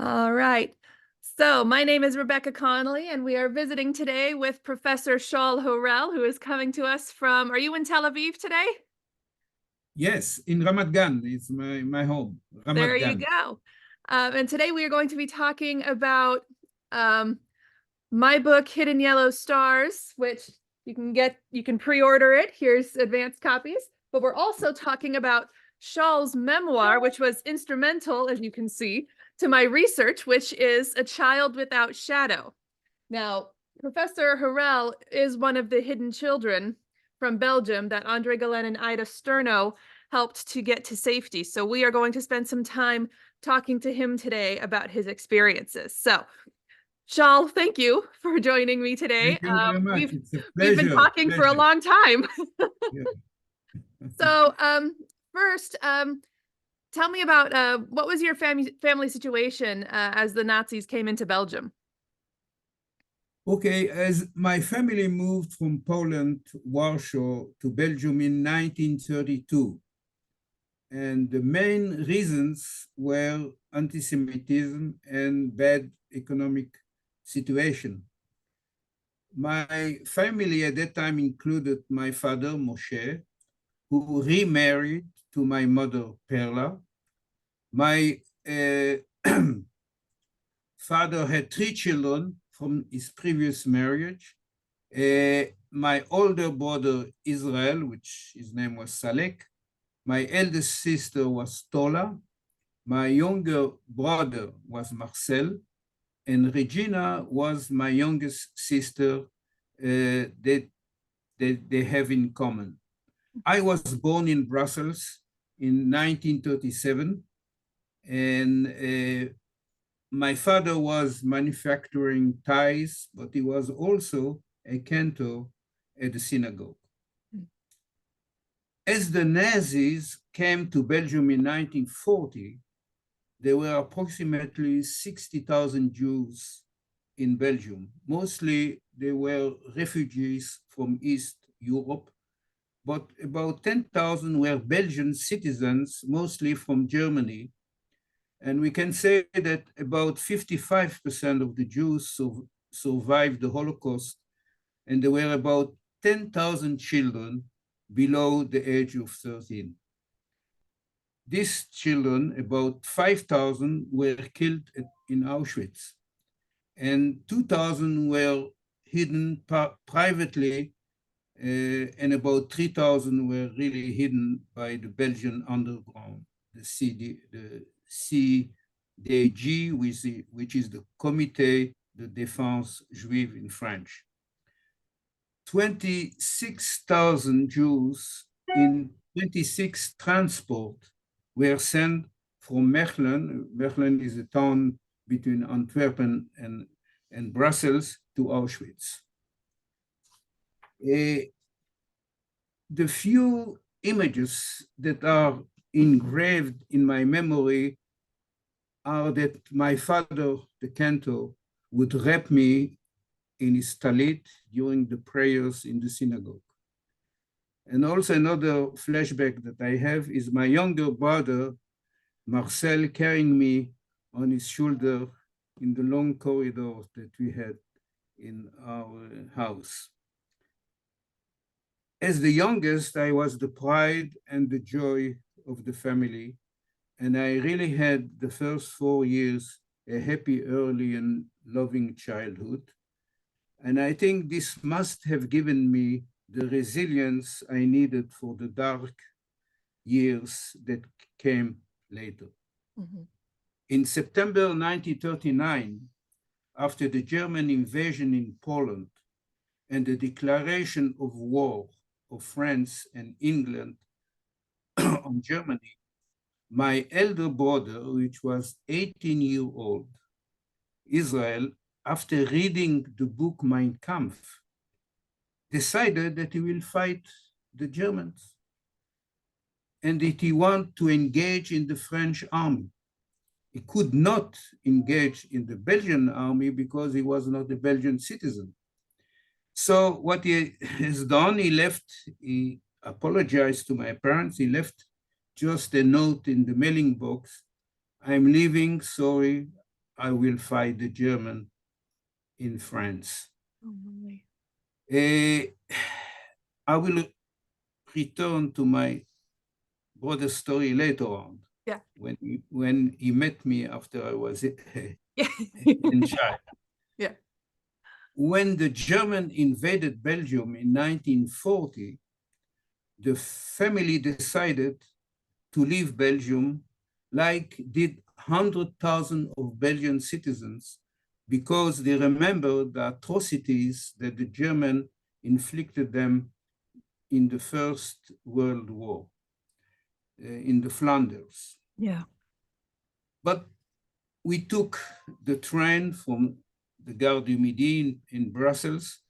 All right. So my name is Rebecca Connolly, and we are visiting today with Professor Shaul Harel, who is coming to us from, are you in Tel Aviv today? Yes, in Ramat Gan. It's my home, There Ramat you Gan. go. And today we are going to be talking about my book, Hidden Yellow Stars, which you can pre-order it. Here's advanced copies. But we're also talking about Shaul's memoir, which was instrumental, as you can see, to my research, which is A Child Without Shadow. Now, Professor Harel is one of the hidden children from Belgium that Andrée, Geulen, and Ida Sterno helped to get to safety. So we are going to spend some time talking to him today about his experiences. So, Shaul, thank you for joining me today. Thank you very much. It's a We've been pleasure. talking for a long time. Yeah. So, first, tell me about what was your family situation as the Nazis came into Belgium? Okay, as my family moved from Poland, Warsaw, to Belgium in 1932, and the main reasons were anti-Semitism and bad economic situation. My family at that time included my father, Moshe, who remarried to my mother, Perla. My father had 3 children from his previous marriage. My older brother, Israel, which his name was Salek. My eldest sister was Tola. My younger brother was Marcel. And Regina was my youngest sister that they have in common. I was born in Brussels in 1937, and my father was manufacturing ties, but he was also a cantor at the synagogue. As the Nazis came to Belgium in 1940, there were approximately 60,000 Jews in Belgium. Mostly they were refugees from East Europe, but about 10,000 were Belgian citizens, mostly from Germany. And we can say that about 55% of the Jews survived the Holocaust, and there were about 10,000 children below the age of 13. These children, about 5,000, were killed in Auschwitz, and 2,000 were hidden privately, and about 3,000 were really hidden by the Belgian underground, the CDG, which is the Comité de Défense Juive in French. 26,000 Jews in 26 transports were sent from Mechelen. Mechelen is a town between Antwerp and Brussels, to Auschwitz. The few images that are engraved in my memory are that my father, the cantor, would wrap me in his talit during the prayers in the synagogue. And also another flashback that I have is my younger brother, Marcel, carrying me on his shoulder in the long corridors that we had in our house. As the youngest, I was the pride and the joy of the family, and I really had the first 4 years a happy, early, and loving childhood. And I think this must have given me the resilience I needed for the dark years that came later. Mm-hmm. In September 1939, after the German invasion in Poland and the declaration of war of France and England on Germany, my elder brother, which was 18 years old, Israel, after reading the book Mein Kampf, decided that he will fight the Germans and that he wanted to engage in the French army. He could not engage in the Belgian army because he was not a Belgian citizen. So what he has done, he apologized to my parents, he left just a note in the mailing box. I'm leaving, sorry, I will fight the German in France. Oh, my. Eh, I will return to my brother's story later on, Yeah. when he met me after I was Yeah. in child. Yeah. When the German invaded Belgium in 1940, the family decided to leave Belgium, like did 100,000 of Belgian citizens, because they remember the atrocities that the German inflicted them in the First World War, in the Flanders. Yeah. But we took the train from the Gare du Midi in Brussels,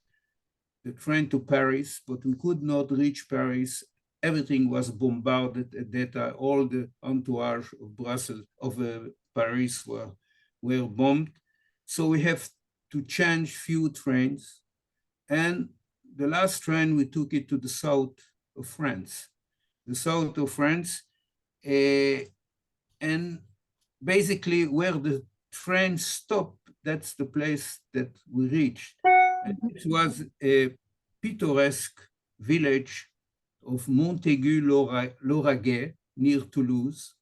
the train to Paris, but we could not reach Paris. Everything was bombarded at that time. All the entourage of Brussels, of Paris were bombed. So we have to change few trains. And the last train, we took it to the south of France. The south of France, and basically where the train stopped, that's the place that we reached. And it was a picturesque village of Montaigu-Lauragais near Toulouse.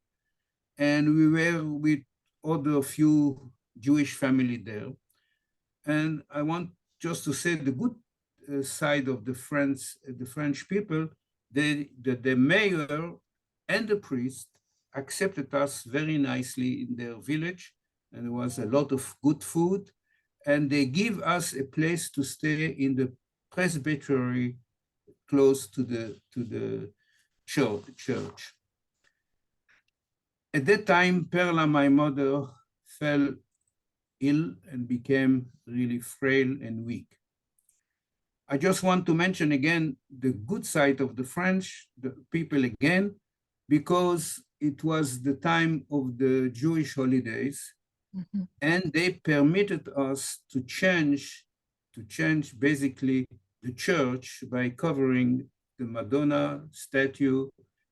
And we were with other few Jewish family there. And I want just to say the good side of the French people, the mayor and the priest accepted us very nicely in their village, and there was a lot of good food, and they give us a place to stay in the presbytery close to the church. At that time, Perla, my mother, fell ill and became really frail and weak. I just want to mention again the good side of the French, the people again, because it was the time of the Jewish holidays, and they permitted us to change basically the church by covering the Madonna statue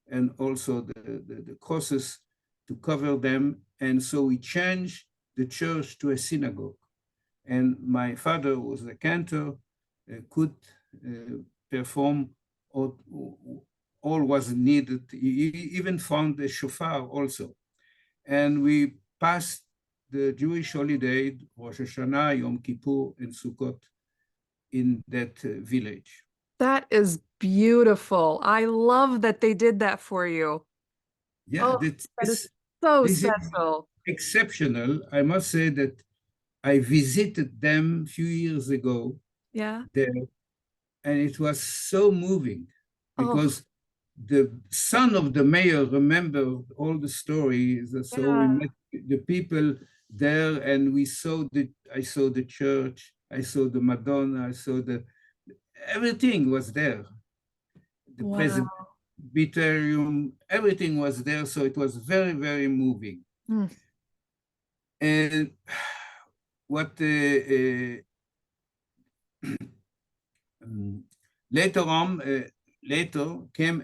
and also the crosses, to cover them. And so we changed the church to a synagogue. And my father was a cantor, could perform all was needed. He even found a shofar also. And we passed the Jewish holiday, Rosh Hashanah, Yom Kippur, and Sukkot in that village. That is beautiful. I love that they did that for you. Yeah, Oh, that is so this is special. exceptional. I must say that I visited them a few years ago Yeah. there, and it was so moving Oh, because the son of the mayor remembered all the stories. So we yeah. met the people there, and I saw the church, I saw the Madonna, I saw everything was there. The Wow. presbyterium, everything was there. So it was very, very moving. Mm. And what later on, later came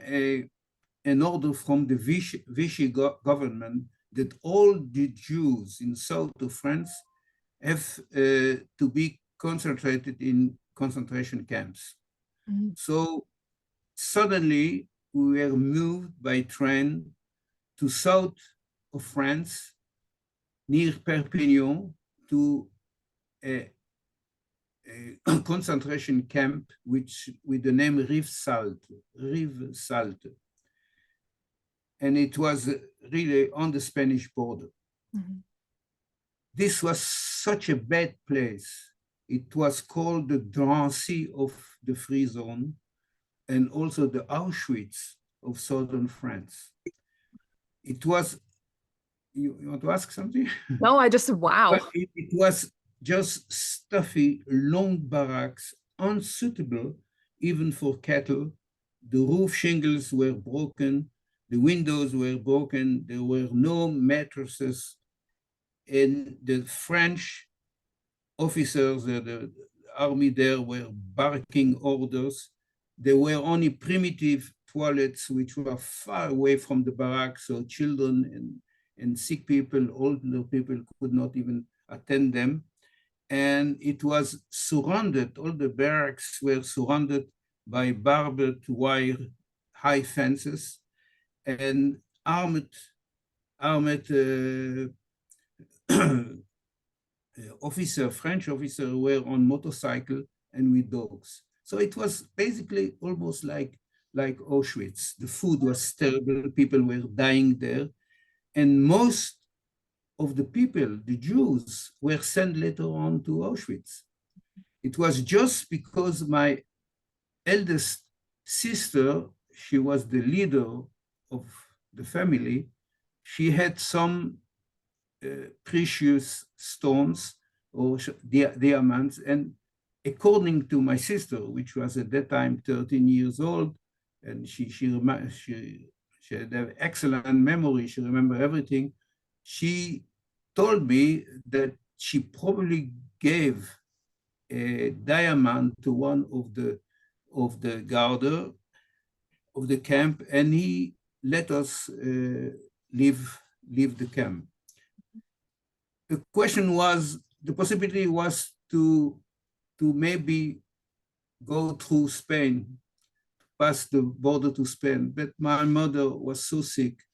an order from the Vichy government that all the Jews in south of France have to be concentrated in concentration camps. Mm. So suddenly we were moved by train to south of France, near Perpignan, to a concentration camp which with the name Rive Salte. And it was really on the Spanish border. Mhm. This was such a bad place. It was called the Drancy of the Free Zone, and also the Auschwitz of southern France. It was, you want to ask something? No, I just, wow. It was just stuffy, long barracks, unsuitable even for cattle. The roof shingles were broken, the windows were broken, there were no mattresses, and the French officers, the army there, were barking orders. There were only primitive toilets which were far away from the barracks, so children and sick people, older people could not even attend them. And it was surrounded, all the barracks were surrounded by barbed wire high fences and armed French officer were on motorcycle and with dogs. So it was basically almost like Auschwitz. The food was terrible, people were dying there. And most of the people, the Jews, were sent later on to Auschwitz. It was just because my eldest sister, she was the leader of the family, she had some precious stones or diamonds. And according to my sister, which was at that time 13 years old, and she had an excellent memory, she remembered everything, she told me that she probably gave a diamond to one of the guarder of the camp, and he let us leave the camp. The question was, the possibility was to maybe go through Spain, pass the border to Spain, but my mother was so sick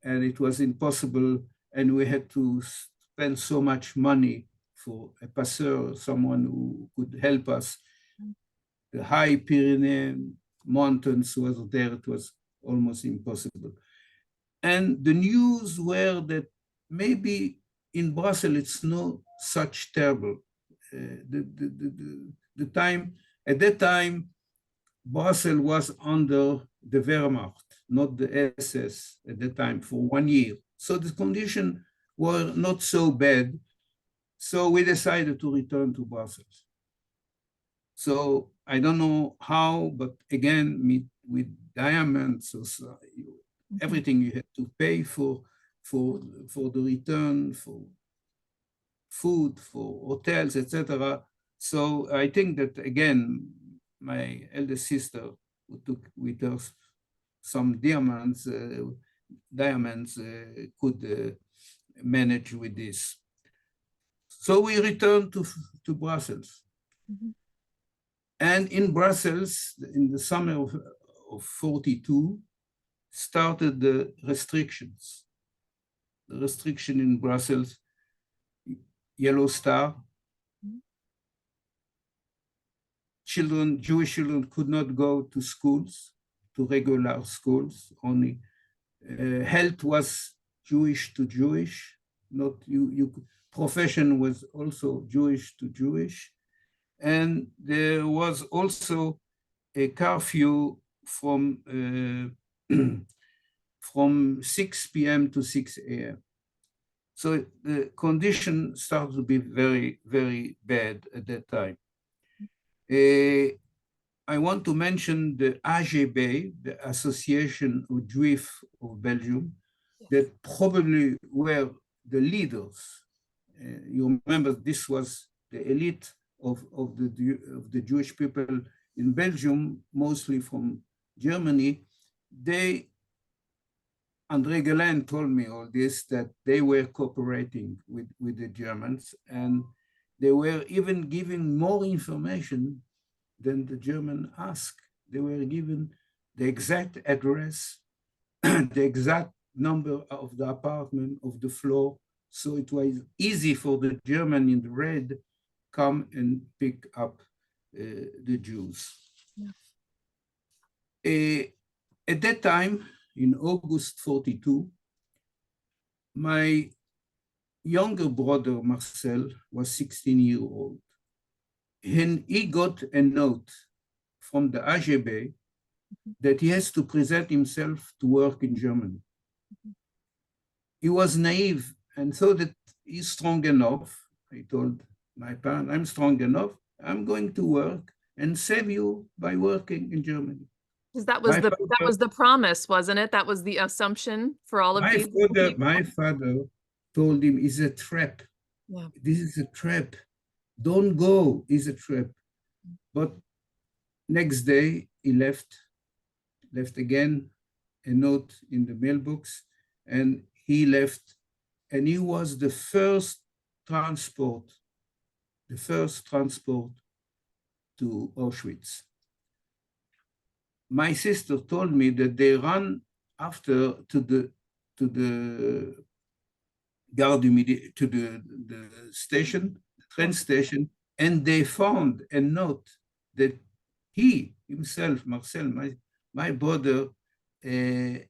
and it was impossible, and we had to spend so much money for a passeur, someone who could help us. The high Pyrenees mountains was there, it was almost impossible. And the news were that maybe in Brussels it's not such terrible. The time, at that time, Brussels was under the Wehrmacht, not the SS at the time, for 1 year. So the conditions were not so bad. So we decided to return to Brussels. So I don't know how, but again, with diamonds, so everything you had to pay for the return, for food, for hotels, etc. So I think that again, my eldest sister who took with her some diamonds, could manage with this. So we returned to Brussels. Mm-hmm. And in Brussels, in the summer of 42, started the restrictions. The restriction in Brussels, yellow star. Children, Jewish children could not go to schools, to regular schools, only health was Jewish to Jewish, not profession was also Jewish to Jewish. And there was also a curfew from 6 p.m. to 6 a.m. So the condition started to be very, very bad at that time. I want to mention the AGB, the Association of Jews of Belgium, that probably were the leaders. You remember this was the elite of the Jewish people in Belgium, mostly from Germany. Andrée Geulen told me all this, that they were cooperating with the Germans, and they were even giving more information than the German asked. They were given the exact address, the exact number of the apartment, of the floor. So it was easy for the German in the red come and pick up the Jews. Yeah. At that time, in August 42, my younger brother, Marcel, was 16 years old. And he got a note from the AGB that he has to present himself to work in Germany. He was naive and thought that he's strong enough. I told my parents, I'm strong enough. I'm going to work and save you by working in Germany. Because that was the promise, wasn't it? That was the assumption for all of these people. My father told him, it's a trap. Yeah. This is a trap. Don't go, it's a trap. But next day, he left again a note in the mailbox, and he left. And he was the first transport to Auschwitz. My sister told me that they ran after to the Gare du Midi, to the station, train station, and they found a note that he himself, Marcel, my brother, a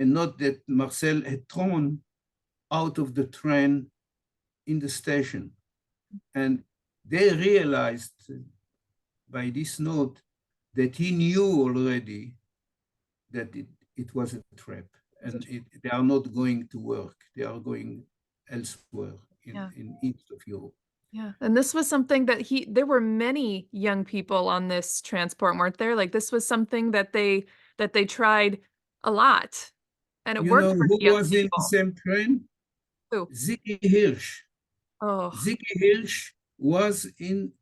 note that Marcel had thrown out of the train in the station. And they realized by this note that he knew already that it was a trap, and they are not going to work. They are going elsewhere in east of Europe. Yeah. And this was something that there were many young people on this transport, weren't there? Like this was something that they tried a lot. And it You worked know for who the young was in the people. same train? Who? Ziggy Hirsch. Oh. Ziggy Hirsch was in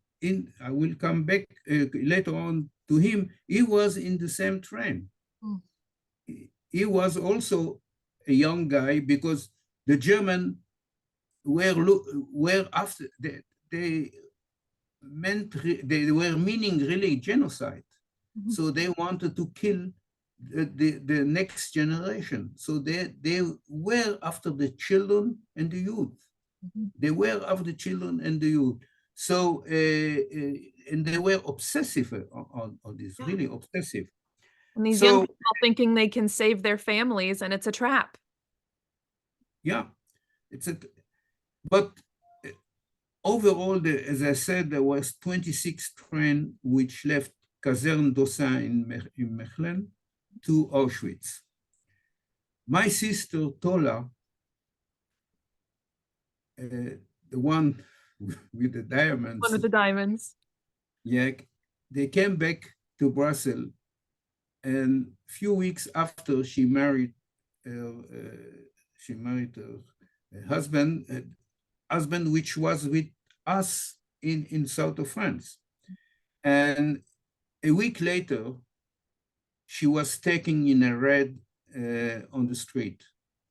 I will come back later on to him. He was in the same train. Mm. He was also a young guy because the German were after they were meaning really genocide. Mm-hmm. So they wanted to kill the next generation. So they were after the children and the youth. Mm-hmm. They were after the children and the youth. So, and they were obsessive on this, really obsessive. And these young So, people thinking they can save their families, and it's a trap. yeah, but overall, as I said, there was 26 trains which left Caserne d'Ossin in Mechelen to Auschwitz. My sister, Tola, the one with the diamonds. One of the diamonds. Yeah, they came back to Brussels, and a few weeks after she married her husband, which was with us in south of France. And a week later, she was taken in a raid on the street,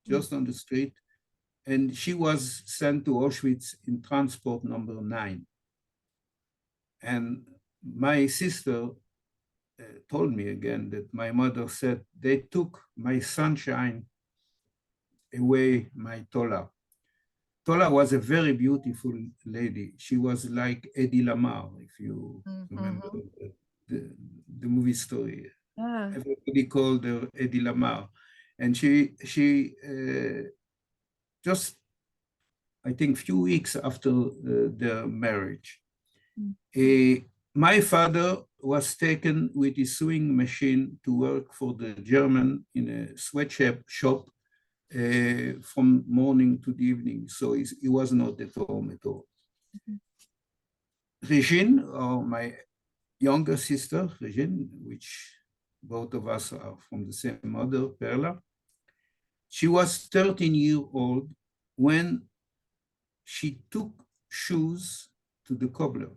just on the street, and she was sent to Auschwitz in transport number 9. And my sister told me again that my mother said they took my sunshine away, my Tola. Tola was a very beautiful lady. She was like Eddie Lamar, if you remember the movie story. Yeah. Everybody called her Eddie Lamar. And she just, I think, few weeks after their marriage, my father was taken with his sewing machine to work for the German in a sweatshop shop from morning to the evening. So he was not at home at all. Regine, or my younger sister, Regine, which both of us are from the same mother, Perla, she was 13 years old when she took shoes to the cobbler.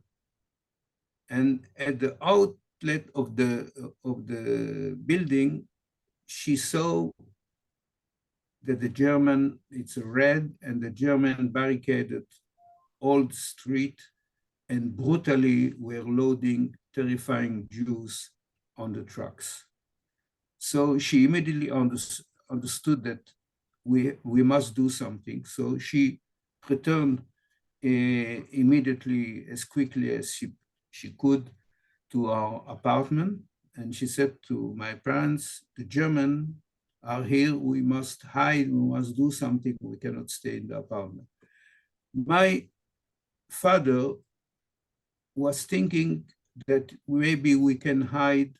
And at the outlet of the building, she saw that it's red, and the German barricaded old street and brutally were loading terrifying Jews on the trucks. So she immediately understood that we must do something. So she returned immediately, as quickly as she could, to our apartment. And she said to my parents, the Germans are here, we must hide, we must do something, we cannot stay in the apartment. My father was thinking that maybe we can hide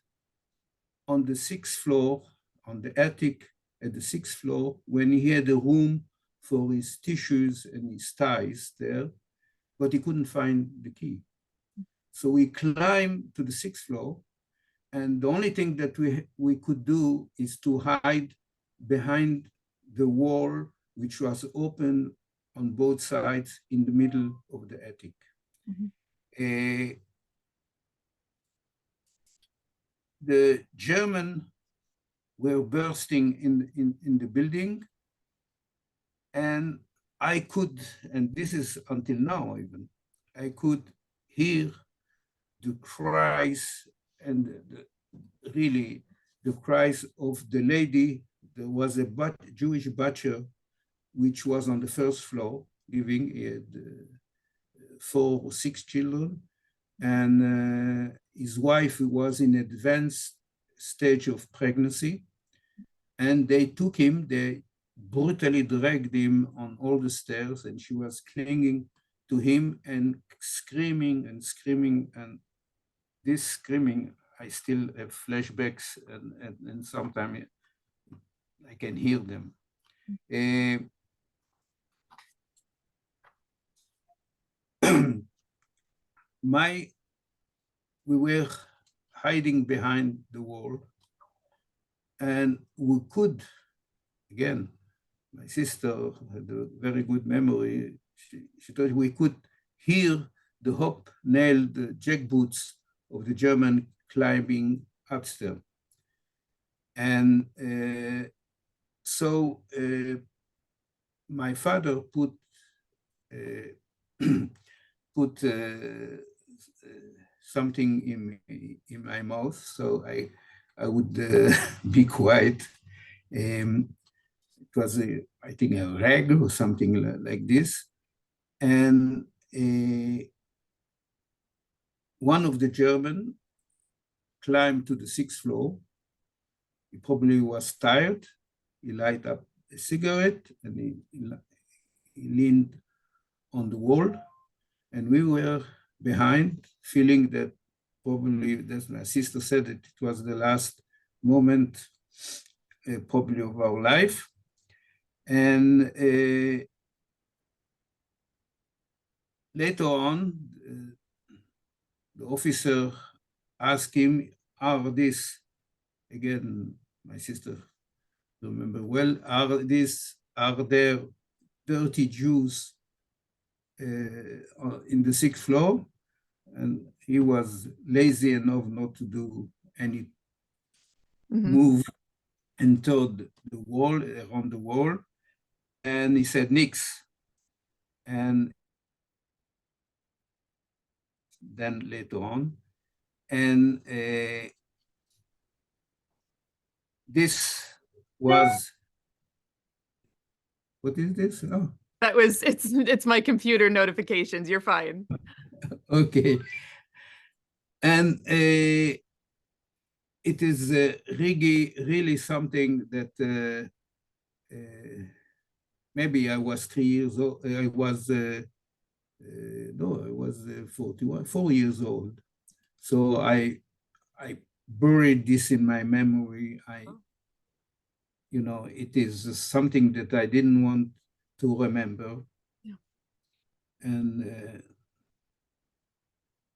on the 6th floor, on the attic at the 6th floor, when he had a room for his tissues and his ties there, but he couldn't find the key. So we climbed to the 6th floor, and the only thing that we could do is to hide behind the wall, which was open on both sides in the middle of the attic. The Germans were bursting in the building, and I could, and this is until now even, I could hear the cries and really the cries of the lady. There was a Jewish butcher which was on the first floor living. He had 4 or 6 children, and his wife was in advanced stage of pregnancy, and they took him, they brutally dragged him on all the stairs, and she was clinging to him and screaming and screaming. And this screaming, I still have flashbacks, and sometimes I can hear them. We were hiding behind the wall, and we could, again, my sister had a very good memory. She thought we could hear the hobnailed jackboots of the German climbing upstairs. And so my father put something in my mouth, so I would be quiet. It was, I think, a rag or something like this. And one of the German climbed to the 6th floor. He probably was tired. He lighted up a cigarette and he leaned on the wall. And we were behind, feeling that probably, as my sister said, it was the last moment probably of our life. And later on, the officer asked him, are these, again, my sister remember well, are there dirty Jews in the 6th floor? And he was lazy enough not to do any move and toward the wall, around the wall. And he said, nix. And then later on, and this was, what is this? Oh. That was, it's my computer notifications. You're fine. Okay. And it is really something that maybe I was 3 years old. I was, no, I was 4 years old. So I buried this in my memory. You know, it is something that I didn't want to remember. Yeah. And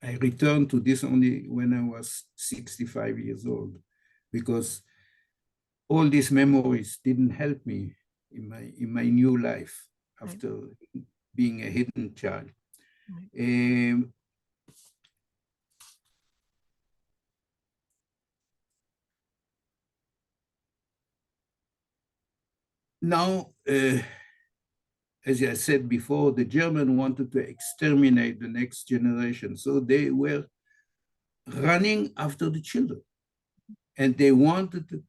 I returned to this only when I was 65 years old, because all these memories didn't help me in my new life after being a hidden child. Now, as I said before, the Germans wanted to exterminate the next generation. So they were running after the children. And they wanted to,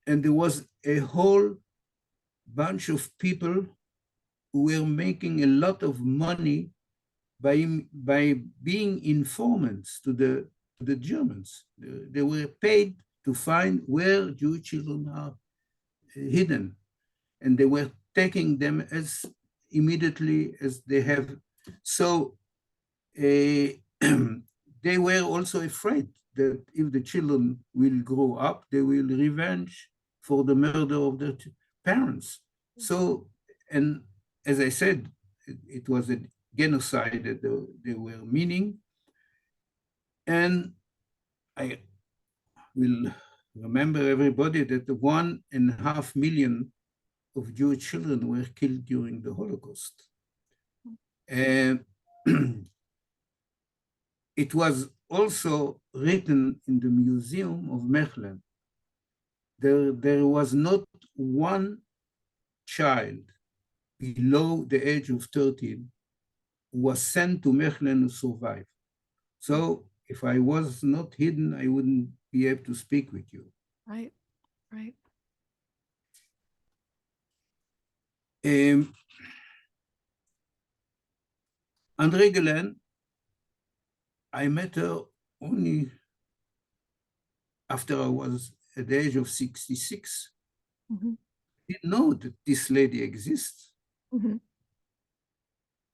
and there was a whole bunch of people who were making a lot of money by being informants to the Germans. They were paid to find where Jewish children are hidden. And they were taking them as immediately as they have. So they were also afraid that if the children will grow up, they will revenge for the murder of their parents. So, and as I said, it was a genocide that they were meaning. And I will remember everybody that 1.5 million of Jewish children were killed during the Holocaust. And it was also written in the Museum of Mechelen. There was not one child below the age of 13 was sent to Mechelen to survive. So if I was not hidden, I wouldn't be able to speak with you. Right, right. Andrée Geulen, I met her only after I was at the age of 66. Mm-hmm. I didn't know that this lady exists. Mm-hmm.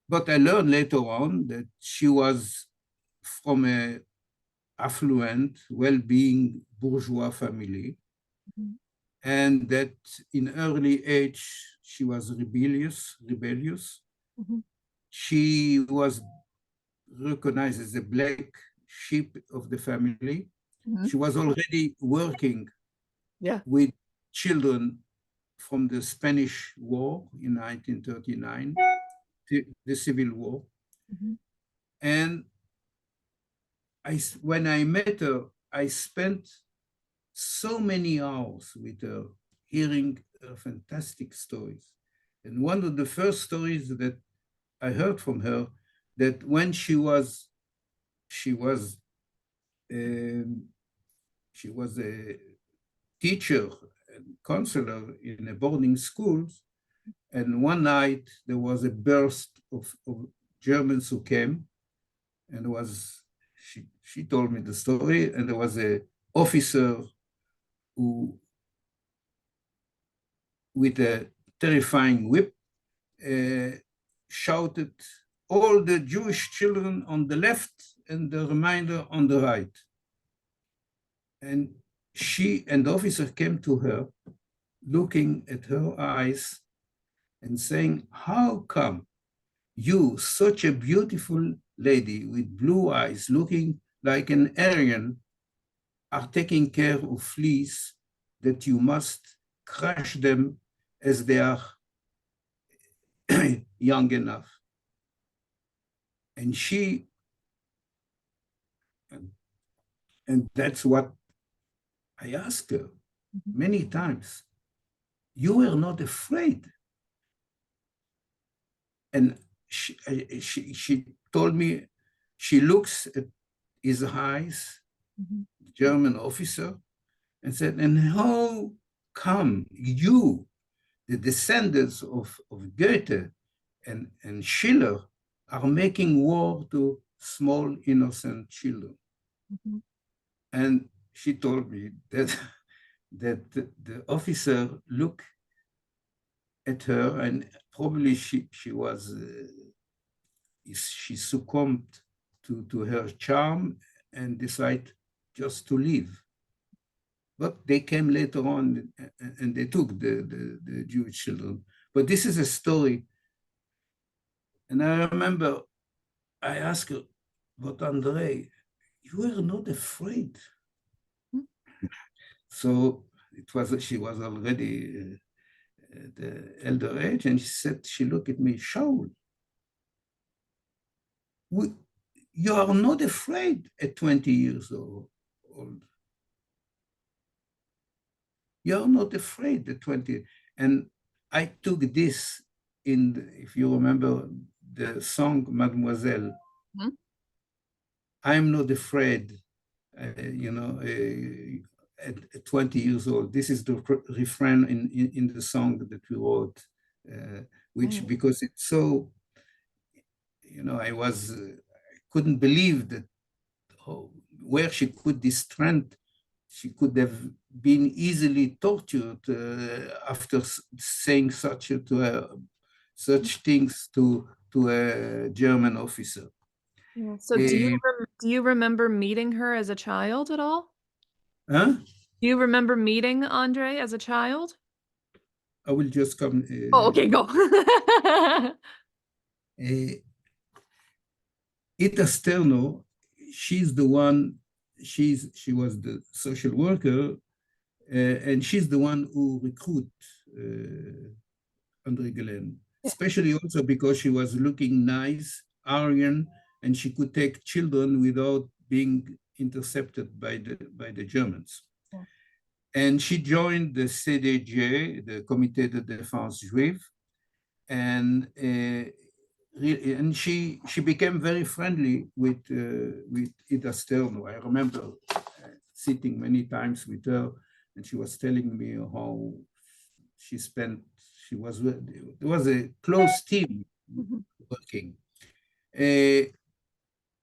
But I learned later on that she was from a affluent, well-being bourgeois family, Mm-hmm. and that in early age she was rebellious. Mm-hmm. She was recognized as the black sheep of the family. Mm-hmm. She was already working Yeah. with children from the Spanish War in 1939, the Civil War. Mm-hmm. And when I met her, I spent so many hours with her, hearing her fantastic stories. And one of the first stories that I heard from her, that when she was a teacher and counselor in a boarding school, and one night there was a burst of Germans who came, and she told me the story, and there was a officer who, with a terrifying whip, shouted, "All the Jewish children on the left and the remainder on the right." And she and the officer came to her, looking at her eyes and saying, "How come you, such a beautiful lady with blue eyes, looking like an Aryan, are taking care of fleas that you must crush them as they are young enough?" And and that's what I asked her many times. You were not afraid. And she told me, she looks at his eyes, Mm-hmm. German officer, and said, "And how come you, the descendants of Goethe and Schiller, are making war to small innocent children?" Mm-hmm. And she told me that the officer looked at her, and probably she succumbed to her charm and decided just to leave. But they came later on and they took the Jewish children. But this is a story. And I remember I asked her, "But Andrée, you were not afraid." So she was already the elder age, and she looked at me, "Shaul, you are not afraid at 20 years old. You are not afraid at 20." And I took this if you remember the song Mademoiselle, Mm-hmm. "I'm not afraid," at 20 years old. This is the refrain in the song that we wrote, which, because it's so, I couldn't believe that, where she could this strength. She could have been easily tortured after saying such things to a German officer. Yeah. So do you remember meeting her as a child at all? Huh? Do you remember meeting Andrée as a child? I will just come. Oh, okay, go. Ita Sterno, she's the one. She was the social worker, and she's the one who recruited Andrée Geulen, Yeah. especially also because she was looking nice, Aryan, and she could take children without being intercepted by the Germans. Yeah. And she joined the CDJ, the Comité de Défense Juive, and she became very friendly with Ida Sterno. I remember sitting many times with her, and she was telling me how she spent. There was a close team Mhm. working.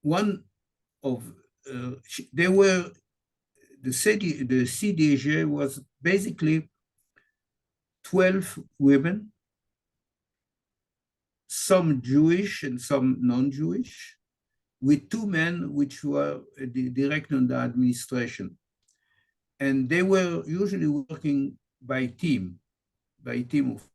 One of they were the CDG was basically 12 women, some Jewish and some non-Jewish, with two men which were direct on the administration. And they were usually working by team of.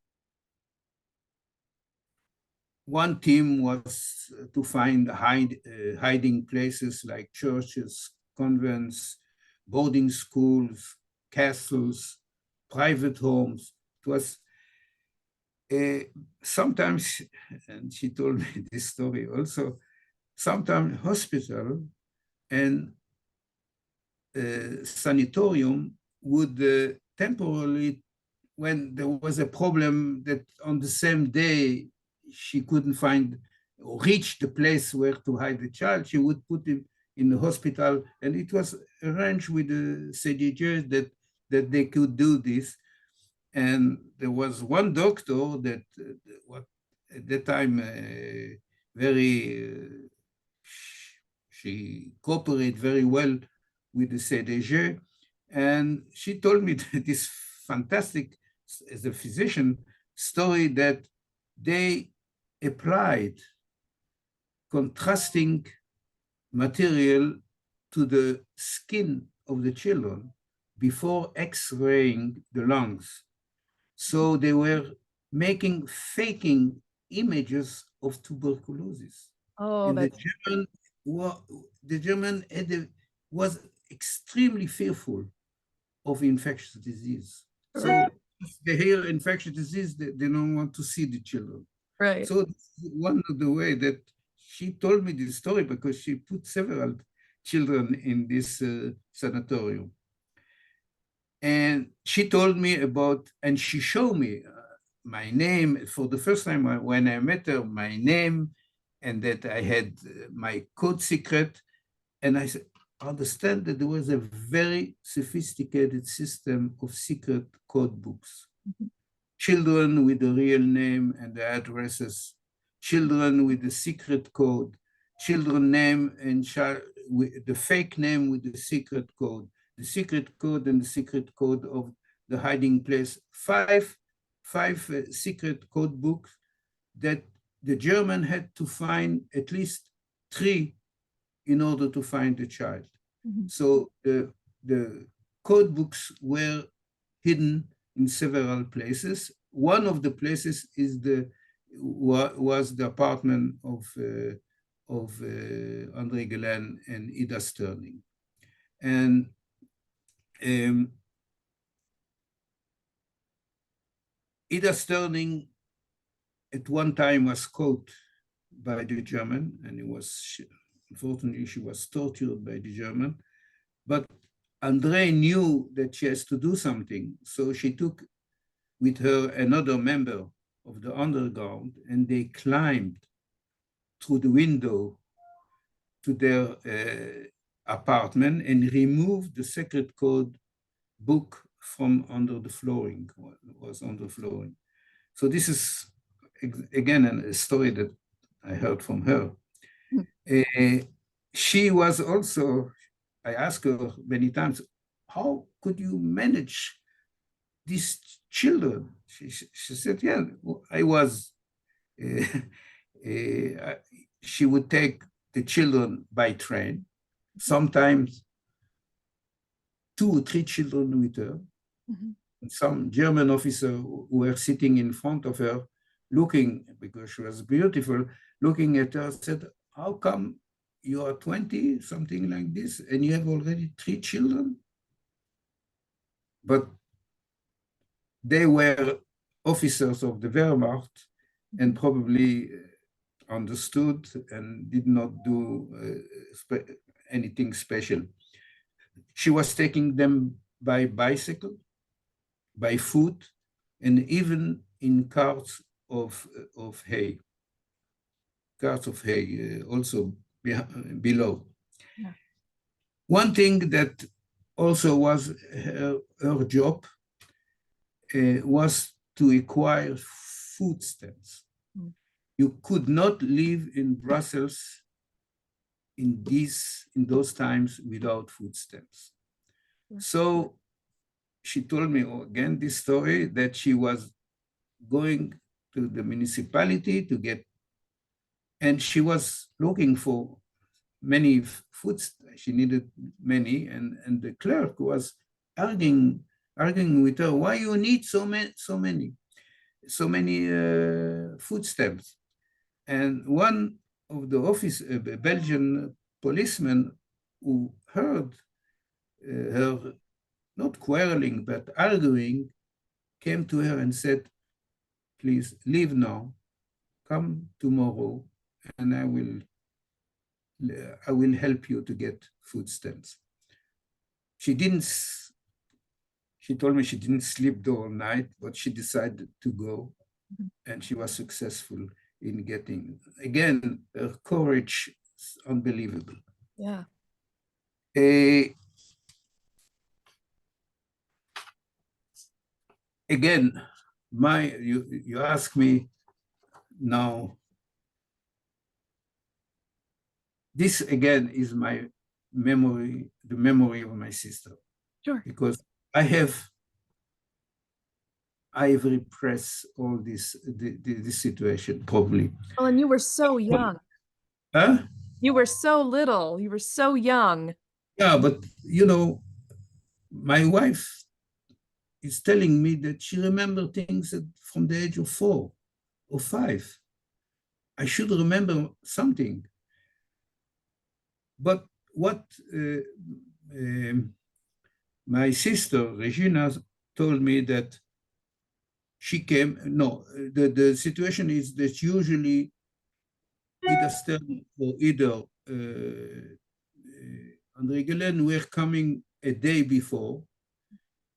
One team was to find hiding places like churches, convents, boarding schools, castles, private homes. It was sometimes, and she told me this story also, sometimes hospital and sanatorium would temporarily, when there was a problem that on the same day she couldn't find or reach the place where to hide the child, she would put him in the hospital, and it was arranged with the CDJs that they could do this. And there was one doctor that what at that time very she cooperated very well with the CDG, and she told me this fantastic, as a physician, story that they applied contrasting material to the skin of the children before x-raying the lungs. So they were faking images of tuberculosis. Oh, And that's the German was extremely fearful of infectious disease. right. So if they hear infectious disease, they don't want to see the children. Right. So one of the way that she told me this story, because she put several children in this sanatorium. And she told me about, and she showed me my name for the first time when I met her, my name, and that I had my code secret. And I said, understand that there was a very sophisticated system of secret code books. Mhm. Children with the real name and the addresses, children with the secret code, children name and with the fake name with the secret code and the secret code of the hiding place. Five secret code books that the German had to find at least 3 in order to find the child. Mhm. So the code books were hidden in several places. One of the places was the apartment of Andrée Geulen and Ida Sterling. And Ida Sterling at one time was caught by the German, and unfortunately she was tortured by the German. But Andrée knew that she has to do something, so she took with her another member of the underground, and they climbed through the window to their apartment and removed the secret code book from under the flooring, was on the flooring. So this is, again, a story that I heard from her. She was also, I asked her many times, how could you manage these children? She said, yeah, I was, she would take the children by train, sometimes 2 or 3 children with her. Mhm. Some German officers who were sitting in front of her, looking, because she was beautiful, looking at her, said, how come you are 20, something like this, and you have already 3 children? But they were officers of the Wehrmacht and probably understood and did not do anything special. She was taking them by bicycle, by foot, and even in carts of hay, carts of hay, also below. Yeah. One thing that also was her job was to acquire food stamps. Mm. You could not live in Brussels in those times without food stamps. Yeah. So she told me again this story that she was going to the municipality to get, and she was looking for many foods. She needed many, and the clerk was arguing with her, why you need so many food stamps. And one of the Belgian policemen who heard her not quarreling but arguing came to her and said, please leave now, come tomorrow, and I will help you to get food stamps. She didn't, she told me she didn't sleep the whole night, but she decided to go, and she was successful in getting, again, her courage is unbelievable. Yeah. Again, you ask me now, this again is my memory, the memory of my sister. Sure. Because I have repressed all this situation probably. Well, and you were so young. Huh? You were so little. You were so young. Yeah, but you know, my wife is telling me that she remembers things from the age of 4 or 5. I should remember something. But what my sister, Regina, told me that she came, no, the situation is that usually either Sterno or either Andrée Geulen were coming a day before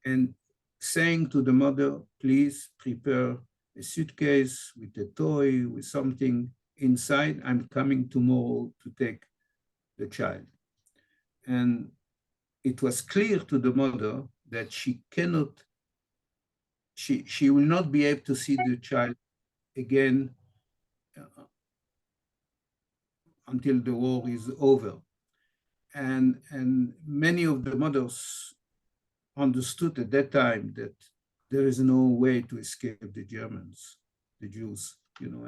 and saying to the mother, please prepare a suitcase with a toy, with something inside. I'm coming tomorrow to take the child. And it was clear to the mother that she cannot, she will not be able to see the child again until the war is over. And many of the mothers understood at that time that there is no way to escape the Germans, the Jews. You know,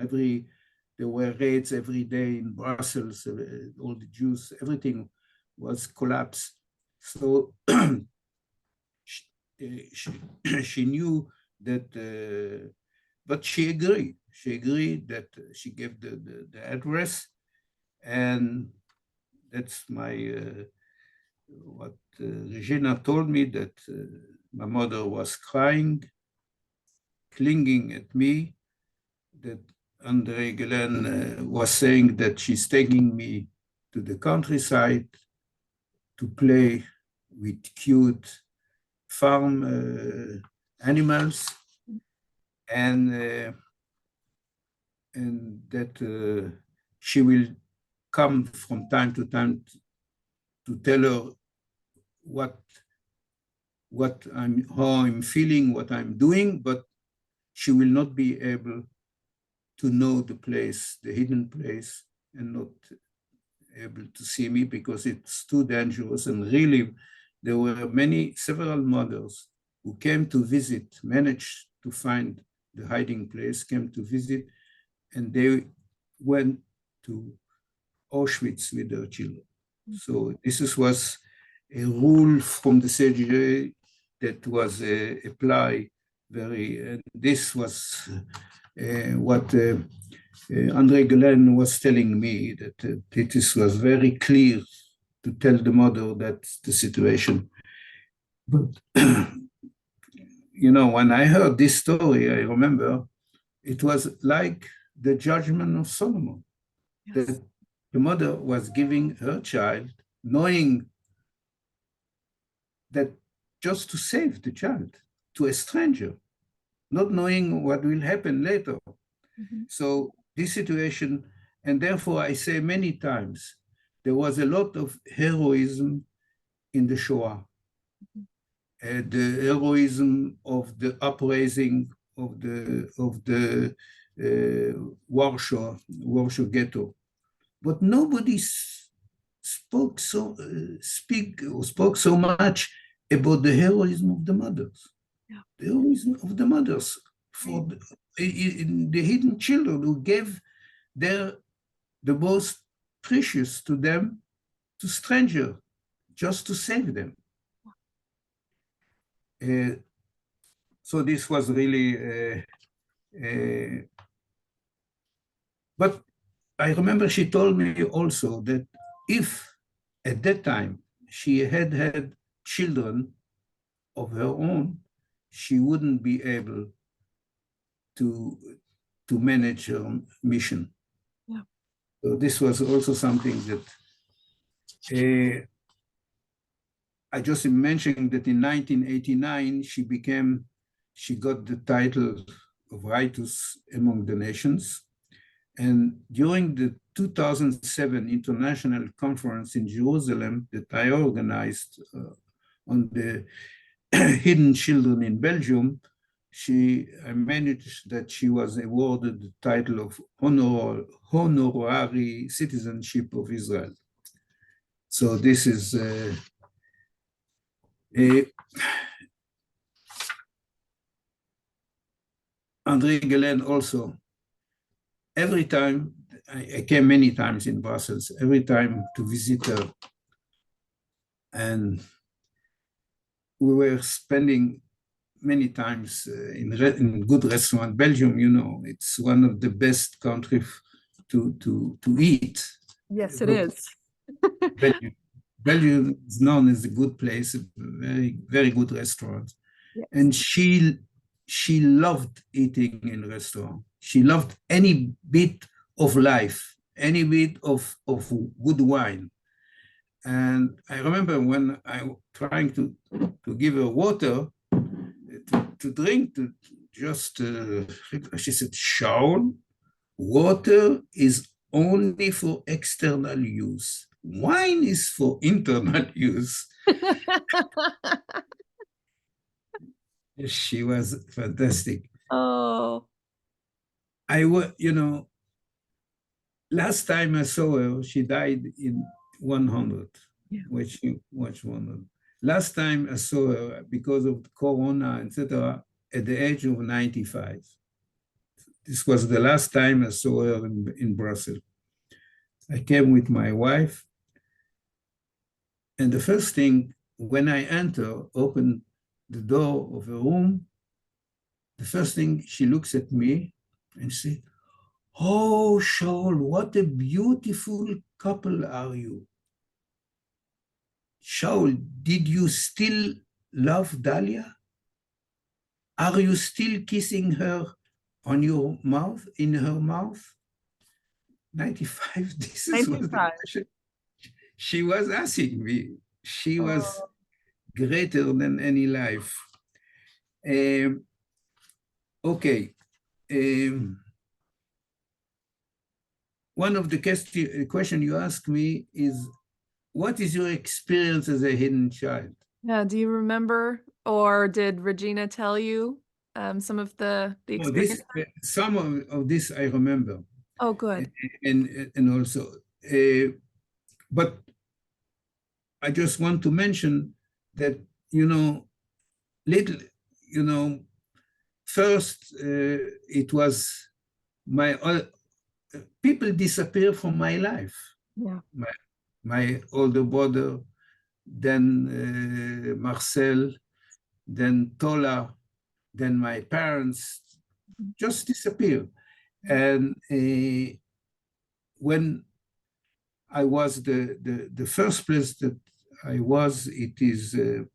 there were raids every day in Brussels, all the Jews, everything was collapsed. So she knew that, but she agreed. She agreed that she gave the address, and that's what Regina told me, that my mother was crying, clinging at me, that Andrée Geulen was saying that she's taking me to the countryside to play with cute farm animals, and that she will come from time to time to tell her how I'm feeling, what I'm doing, but she will not be able to know the place, the hidden place, and not able to see me because it's too dangerous. And really, there were several mothers who came to visit, managed to find the hiding place, came to visit, and they went to Auschwitz with their children. So this was a rule from the CGA that was applied and this was what Andrée Geulen was telling me, that it was very clear to tell the mother that's the situation. But, you know, when I heard this story, I remember it was like the judgment of Solomon. Yes. That the mother was giving her child, knowing that just to save the child to a stranger, not knowing what will happen later. Mhm. So this situation, and therefore I say many times, there was a lot of heroism in the Shoah. The heroism of the upraising of the Warsaw ghetto, but nobody spoke so much about the heroism of the mothers. Yeah. The heroism of the mothers Right. for the hidden children who gave the most precious to them, to strangers, just to save them. Uh, so this was really, but I remember she told me also that if at that time she had children of her own, she wouldn't be able to, to manage her mission. Yeah. So this was also something that I just mentioned that in 1989, she got the title of Righteous Among the Nations. And during the 2007 International Conference in Jerusalem that I organized on the hidden children in Belgium, I managed that she was awarded the title of honorary citizenship of Israel. So this is Andrée Geulen also. Every time, I came many times in Brussels, every time to visit her. And we were spending many times in good restaurant. Belgium, you know, it's one of the best countries to eat. Yes, it is. Belgium. Belgium is known as a good place, a very, very good restaurant. Yes. And she loved eating in restaurant. She loved any bit of life, any bit of good wine. And I remember when I was trying to give her water to drink, she said, Shaul, water is only for external use. Wine is for internal use. She was fantastic. Oh. Last time I saw her, she died in 100, Yeah. which 100. Last time I saw her, because of Corona, etc., at the age of 95. This was the last time I saw her in Brussels. I came with my wife, and the first thing when I opened the door of her room, the first thing she looks at me and said, "Oh, Shaul, what a beautiful couple are you. Shaul, did you still love Dahlia? Are you still kissing her on your mouth, in her mouth?" 95, this is what the 95. question she was asking me. She was Oh. greater than any life. Okay. One of the question you asked me is, what is your experience as a hidden child? Yeah, do you remember, or did Regina tell you some of the experience? Some of this I remember. Oh, good. And also, but I just want to mention that, little, first it was my, people disappear from my life. Yeah. My older brother, then Marcel, then Tola, then my parents just disappeared. And when I was the first place that I was, it is, the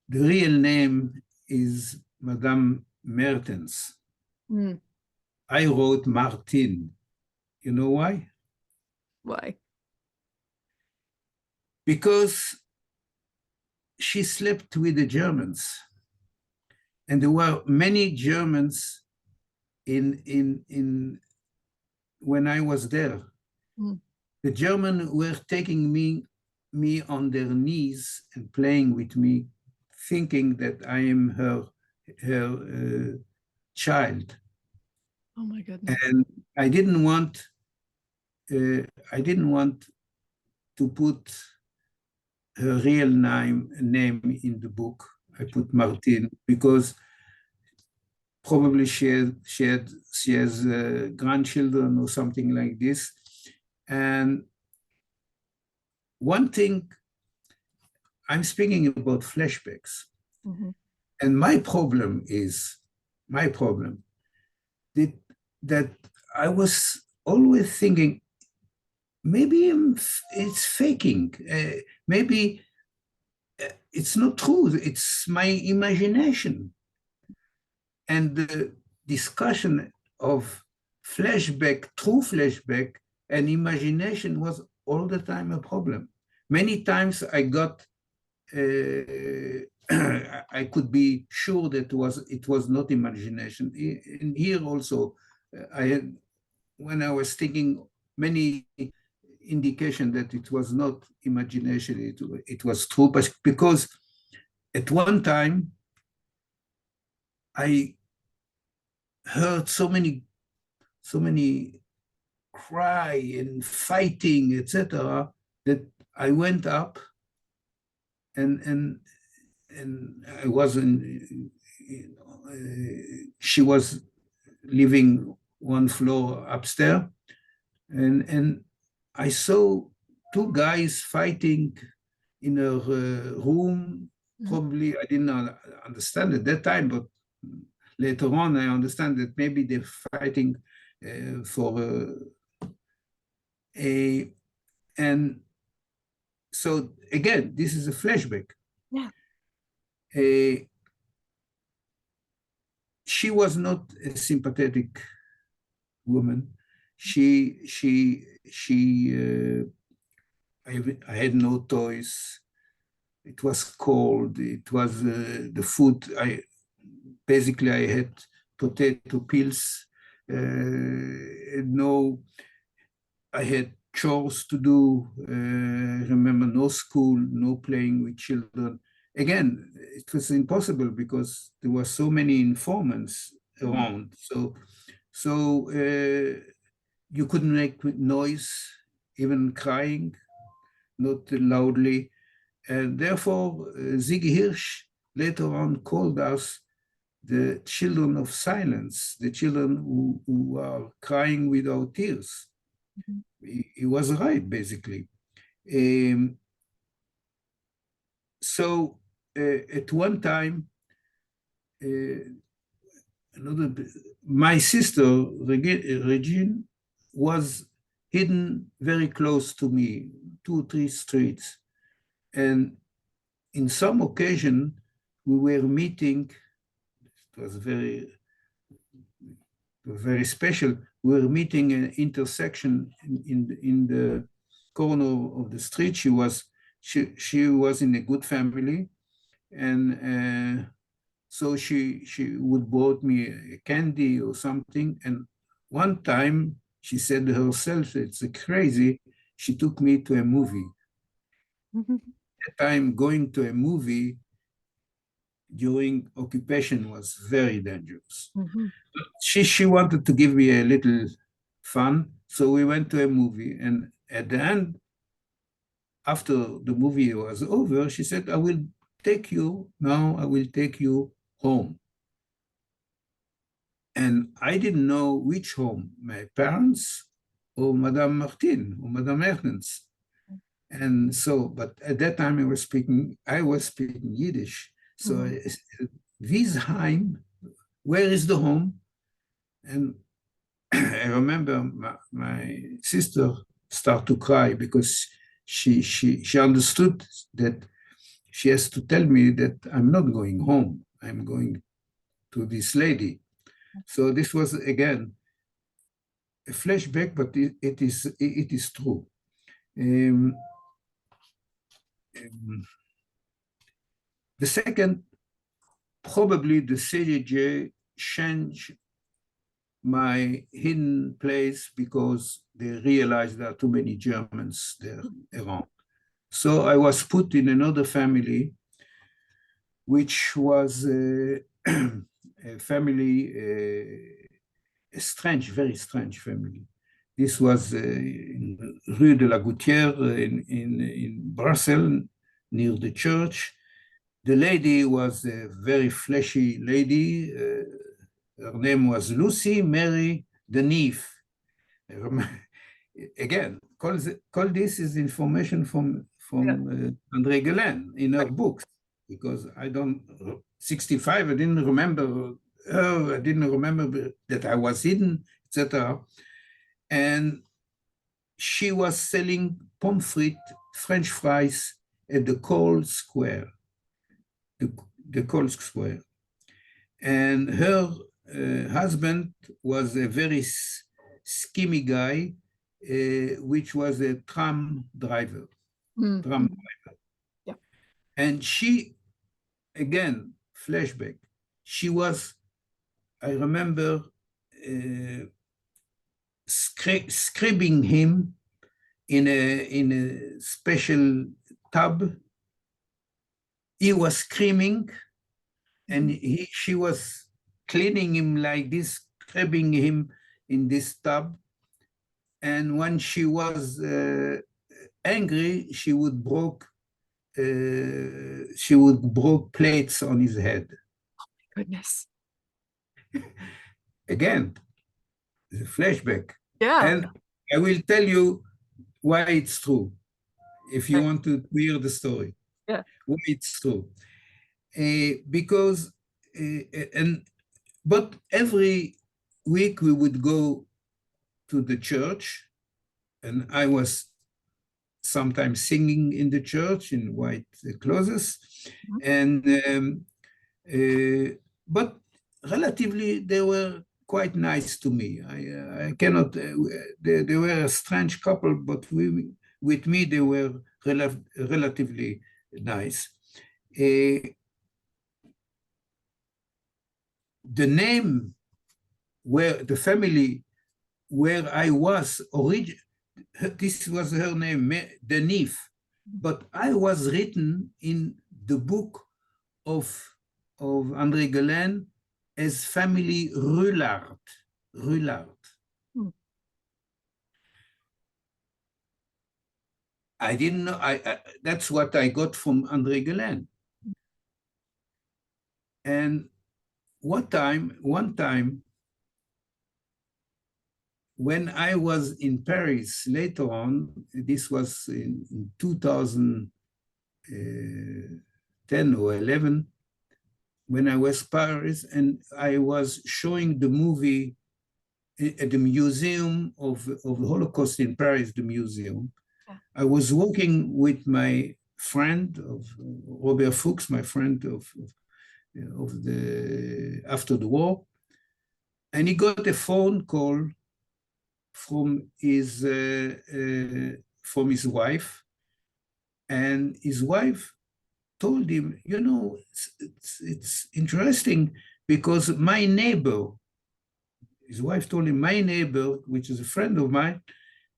real name is Madame Mertens. Mm. I wrote Martin. You know why? Why? Because she slept with the Germans. And there were many Germans in when I was there. Mm. The Germans were taking me on their knees and playing with me, thinking that I am her child. Oh my goodness. And I didn't want I didn't want to put her real name in the book. I put Martin because probably she has grandchildren or something like this. And one thing, I'm speaking about flashbacks. Mhm. And my problem that, that I was always thinking, maybe it's faking. Maybe it's not true. It's my imagination. And the discussion of flashback, true flashback, and imagination was all the time a problem. Many times I got, I could be sure that it was not imagination. And here also, I had, when I was thinking, many indication that it was not imagination, it was true, but because at one time I heard so many cry and fighting, etc., that I went up and I wasn't. She was living one floor upstairs, and I saw two guys fighting in a room. Probably I didn't understand at that time, but later on I understand that maybe they're fighting for a, and so again, this is a flashback. Yeah. She was not a sympathetic woman. I had no toys. It was cold. It was the food. Basically I had potato peels. No, I had chores to do. Remember, no school, no playing with children. Again, it was impossible because there were so many informants around. So you couldn't make noise, even crying, not loudly. And therefore, Ziggy Hirsch later on called us the children of silence, the children who are crying without tears. Mhm. He was right, basically. Um, so at one time, uh, another, my sister, Regine, was hidden very close to me, 2 or 3 streets. And in some occasion, we were meeting, it was very special. We were meeting an intersection in the corner of the street. She was in a good family, and so she would bought me a candy or something. And one time she said herself, "It's crazy." She took me to a movie. Mhm. That time going to a movie during occupation was very dangerous. Mhm. She wanted to give me a little fun, so we went to a movie. And at the end, after the movie was over, she said, "I will take you now. I will take you home." And I didn't know which home, my parents or Madame Martin or Madame Mertens. And so, but at that time I was speaking Yiddish. So Mhm. I said, Wiesheim, where is the home? And I remember my sister started to cry because she understood that she has to tell me that I'm not going home. I'm going to this lady. So this was again a flashback, but it is true. Um, um, the second, probably the CJJ changed my hidden place because they realized there are too many Germans there around. So I was put in another family, which was a family, a strange, very strange family. This was in Rue de la Gouttière in Brussels, near the church. The lady was a very fleshy lady. Her name was Lucy Mary Deneve. Again, call this is information from Andrée Geulen in her books, because I don't, 65, I didn't remember her, I didn't remember that I was hidden, etc. And she was selling pommes frites, French fries at the Coal Square, the Coal Square. And her husband was a very schemy guy, which was a tram driver. Yeah. And she, again, flashback, she was, I remember, scribbing him in a special tub. He was screaming, and she was cleaning him like this, scrubbing him in this tub. And when she was angry, she would broke plates on his head. Oh my goodness. Again, the flashback. Yeah. And I will tell you why it's true, if you want to hear the story. Yeah. Why it's true. Because, but every week we would go to the church, and I was sometimes singing in the church in white clothes, and but relatively they were quite nice to me. I cannot. They were a strange couple, but with me they were relatively nice. The name where the family where I was this was her name, Deneve, but I was written in the book of Andrée Geulen as family Rullard. I didn't know, that's what I got from Andrée Geulen. And one time, when I was in Paris later on, this was in 2010 or 11, when I was in Paris, and I was showing the movie at the Museum of the Holocaust in Paris, the museum. Yeah. I was walking with my friend of Robert Fuchs, my friend of the after the war, and he got a phone call from his wife, and his wife told him, you know, it's interesting because my neighbor, his wife told him, my neighbor, which is a friend of mine,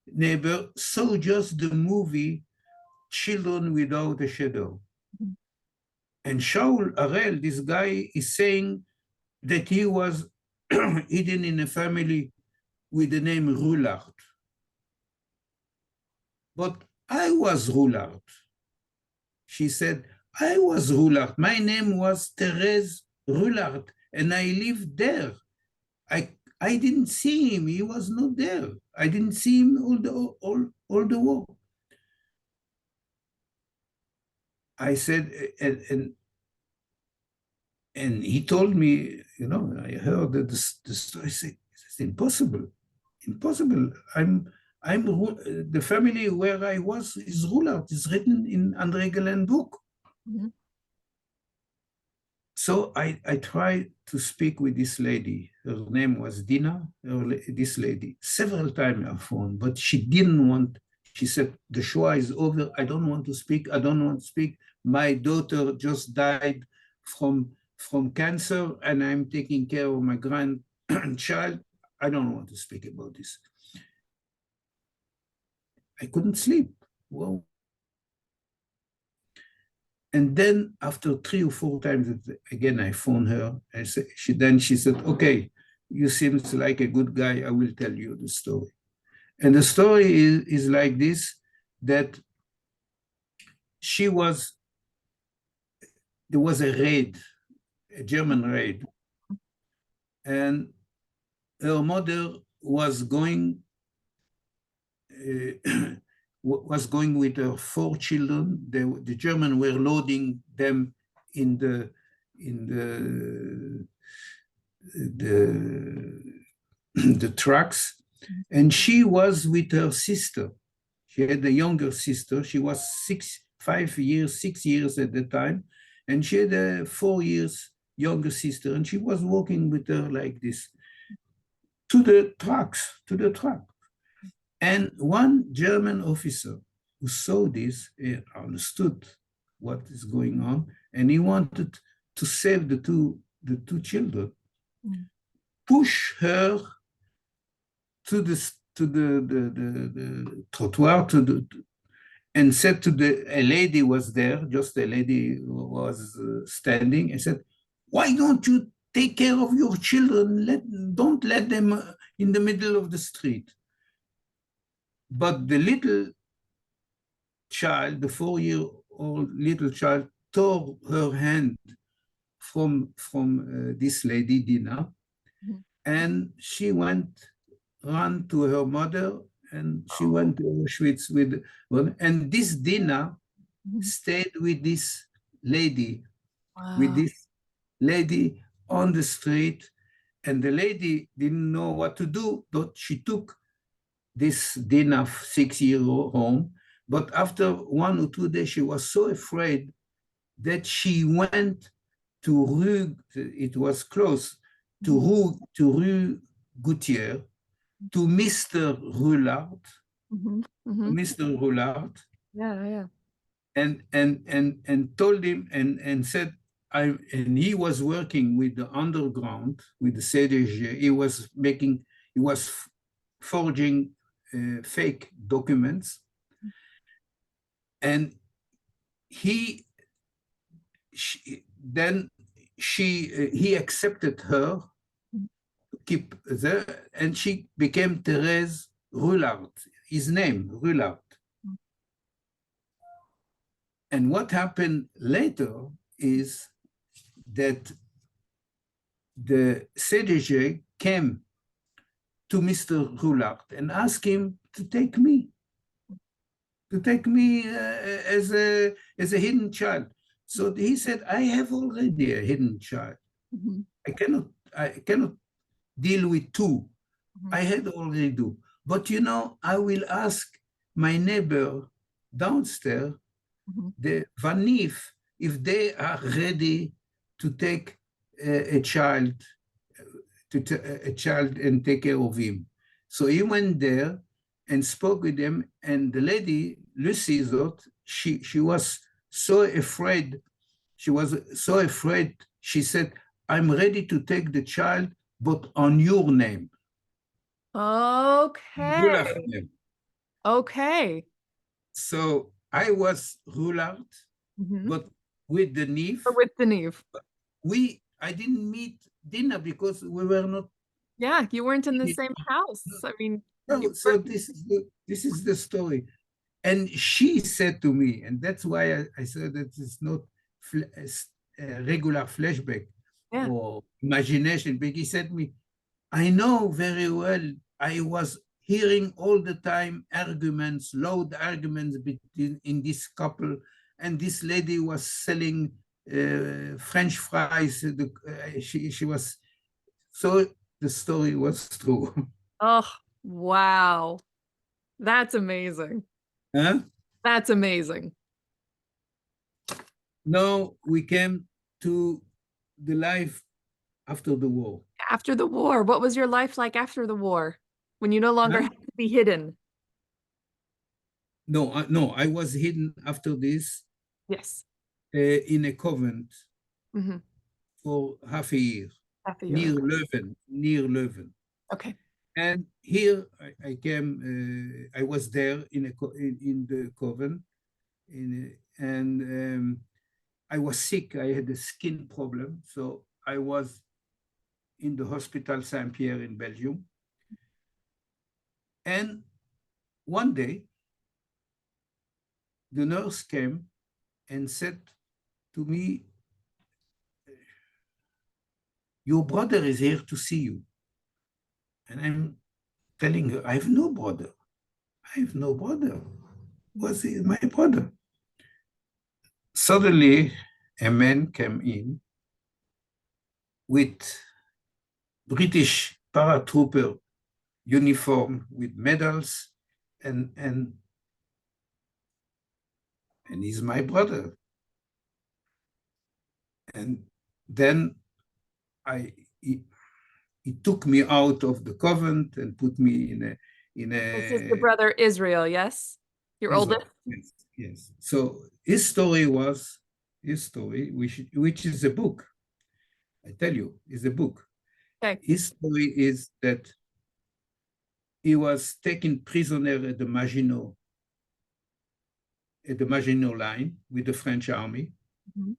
neighbor, saw just the movie Children Without a Shadow. Mm-hmm. And Shaul Harel, this guy, is saying that he was hidden in a family with the name Rullard. But I was Rullard. She said, I was Rullard. My name was Thérèse Rullard, and I lived there. I didn't see him. He was not there. I didn't see him all the war. I said, and he told me, you know, I heard that the story. I said, it's impossible. Impossible. The family where I was is Rullard. It's written in Andrée Geulen book. Mm-hmm. So I tried to speak with this lady. Her name was Dina, this lady, several times on phone, but she didn't want. She said, the Shoah is over. I don't want to speak. I don't want to speak. My daughter just died from cancer, and I'm taking care of my grandchild. I don't want to speak about this. I couldn't sleep. Well, and then after 3 or 4 times, again, I phoned her. She said, okay, you seem like a good guy. I will tell you the story. And the story is like this, that there was a raid, a German raid, and her mother was going was going with her 4 children. The Germans were loading them in the the trucks, and she was with her sister. She had a younger sister. She was 6 years at the time, and she had a 4 years younger sister, and she was walking with her like this to the truck. And one German officer who saw this understood what is going on, and he wanted to save the two children, push her to the trottoir, and said to a lady was there, just a lady was standing, and said, why don't you take care of your children? Don't let them in the middle of the street. But the little child, the 4-year-old little child, tore her hand from this lady, Dina, and she ran to her mother, and she went to Auschwitz and this Dina stayed with this lady, on the street, and the lady didn't know what to do, but she took this Dina 6-year-old home. But after 1 or 2 days, she was so afraid that she went to Rue, it was close, to Rue Gautier, to Mr. Roulard, Mr. Roulard, and told him and said, and he was working with the underground, with the CDG. He was forging fake documents, and he accepted her to keep there, and she became Thérèse Roulard, his name, Roulard. And what happened later is that the CDG came to Mr. Roulard and asked him to take me as a hidden child. So he said, I have already a hidden child. I cannot deal with 2. I had already do. But I will ask my neighbor downstairs, the Vanif, if they are ready to take a child and take care of him. So he went there and spoke with them, and the lady, Lucy, thought she was so afraid. She was so afraid, she said, I'm ready to take the child, but on your name. Okay. Okay. So I was Roulard, but with the Neve. With the Neve. I didn't meet Dina because we were not. Yeah, you weren't in the same house. I mean. No, so this is the story. And she said to me, and that's why I said that it's not regular flashback or imagination, but he said to me, I know very well, I was hearing all the time loud arguments between in this couple, and this lady was selling French fries. She was, so the story was true. Oh, wow. That's amazing. Huh? That's amazing. Now we came to the life after the war. After the war, what was your life like after the war, when you no longer had to be hidden? No, I was hidden after this. Yes. In a convent for half a year. Half a year. Near Leuven. Okay. And here I came, I was there in the coven, and I was sick. I had a skin problem. So I was in the hospital Saint-Pierre in Belgium. And one day, the nurse came and said to me, your brother is here to see you. And I'm telling her, I have no brother. I have no brother. Was he my brother? Suddenly, a man came in with British paratrooper uniform with medals, and he's my brother. And then I he took me out of the convent and put me in This is the a brother Israel, yes? Your Israel. oldest? Yes, yes. So his story was his story, which is a book. I tell you, is a book. Okay. His story is that he was taken prisoner at the Maginot Line with the French army. Mhm.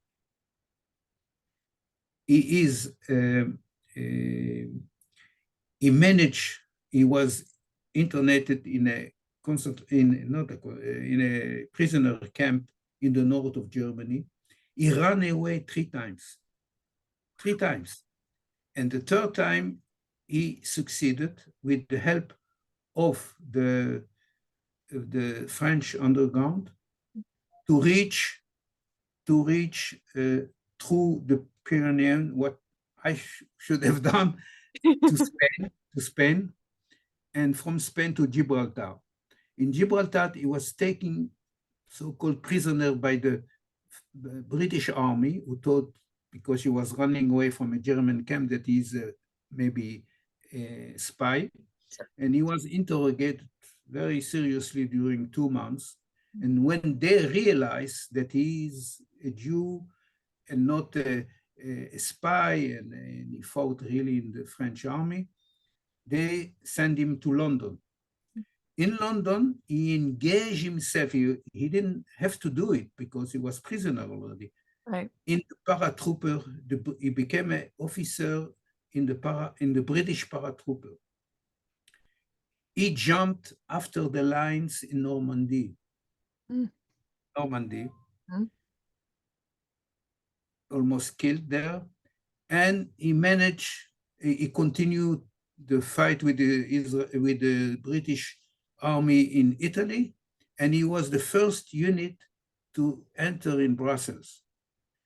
He is he managed. He was internated in a in a prisoner camp in the north of Germany. He ran away three times, and the third time he succeeded with the help of the French underground to reach through the Pyrenees, what I should have done to Spain, and from Spain to Gibraltar. In Gibraltar, he was taken so-called prisoner by the British army, who thought because he was running away from a German camp that he's maybe a spy, and he was interrogated very seriously during 2 months. And when they realized that he is a Jew and not a spy, and he fought really in the French army, they sent him to London. In London, he engaged himself. He didn't have to do it because he was prisoner already. Right. In the paratrooper, he became an officer in the British paratrooper. He jumped after the lines in Normandy. Mm. Normandy, Mm. almost killed there, and he continued the fight with the British army in Italy, and he was the first unit to enter in Brussels.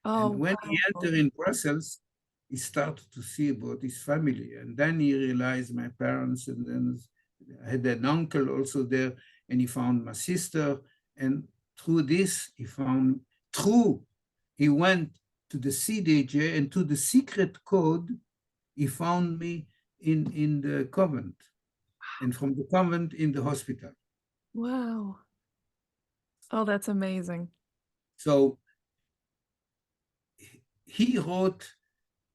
Oh, And when he wow. entered in Brussels, he started to see about his family, and then he realized my parents, and then I had an uncle also there, and he found my sister, and through this he went to the CDJ, and to the secret code, he found me in the convent, and from the convent in the hospital. Wow. Oh, that's amazing. So he wrote,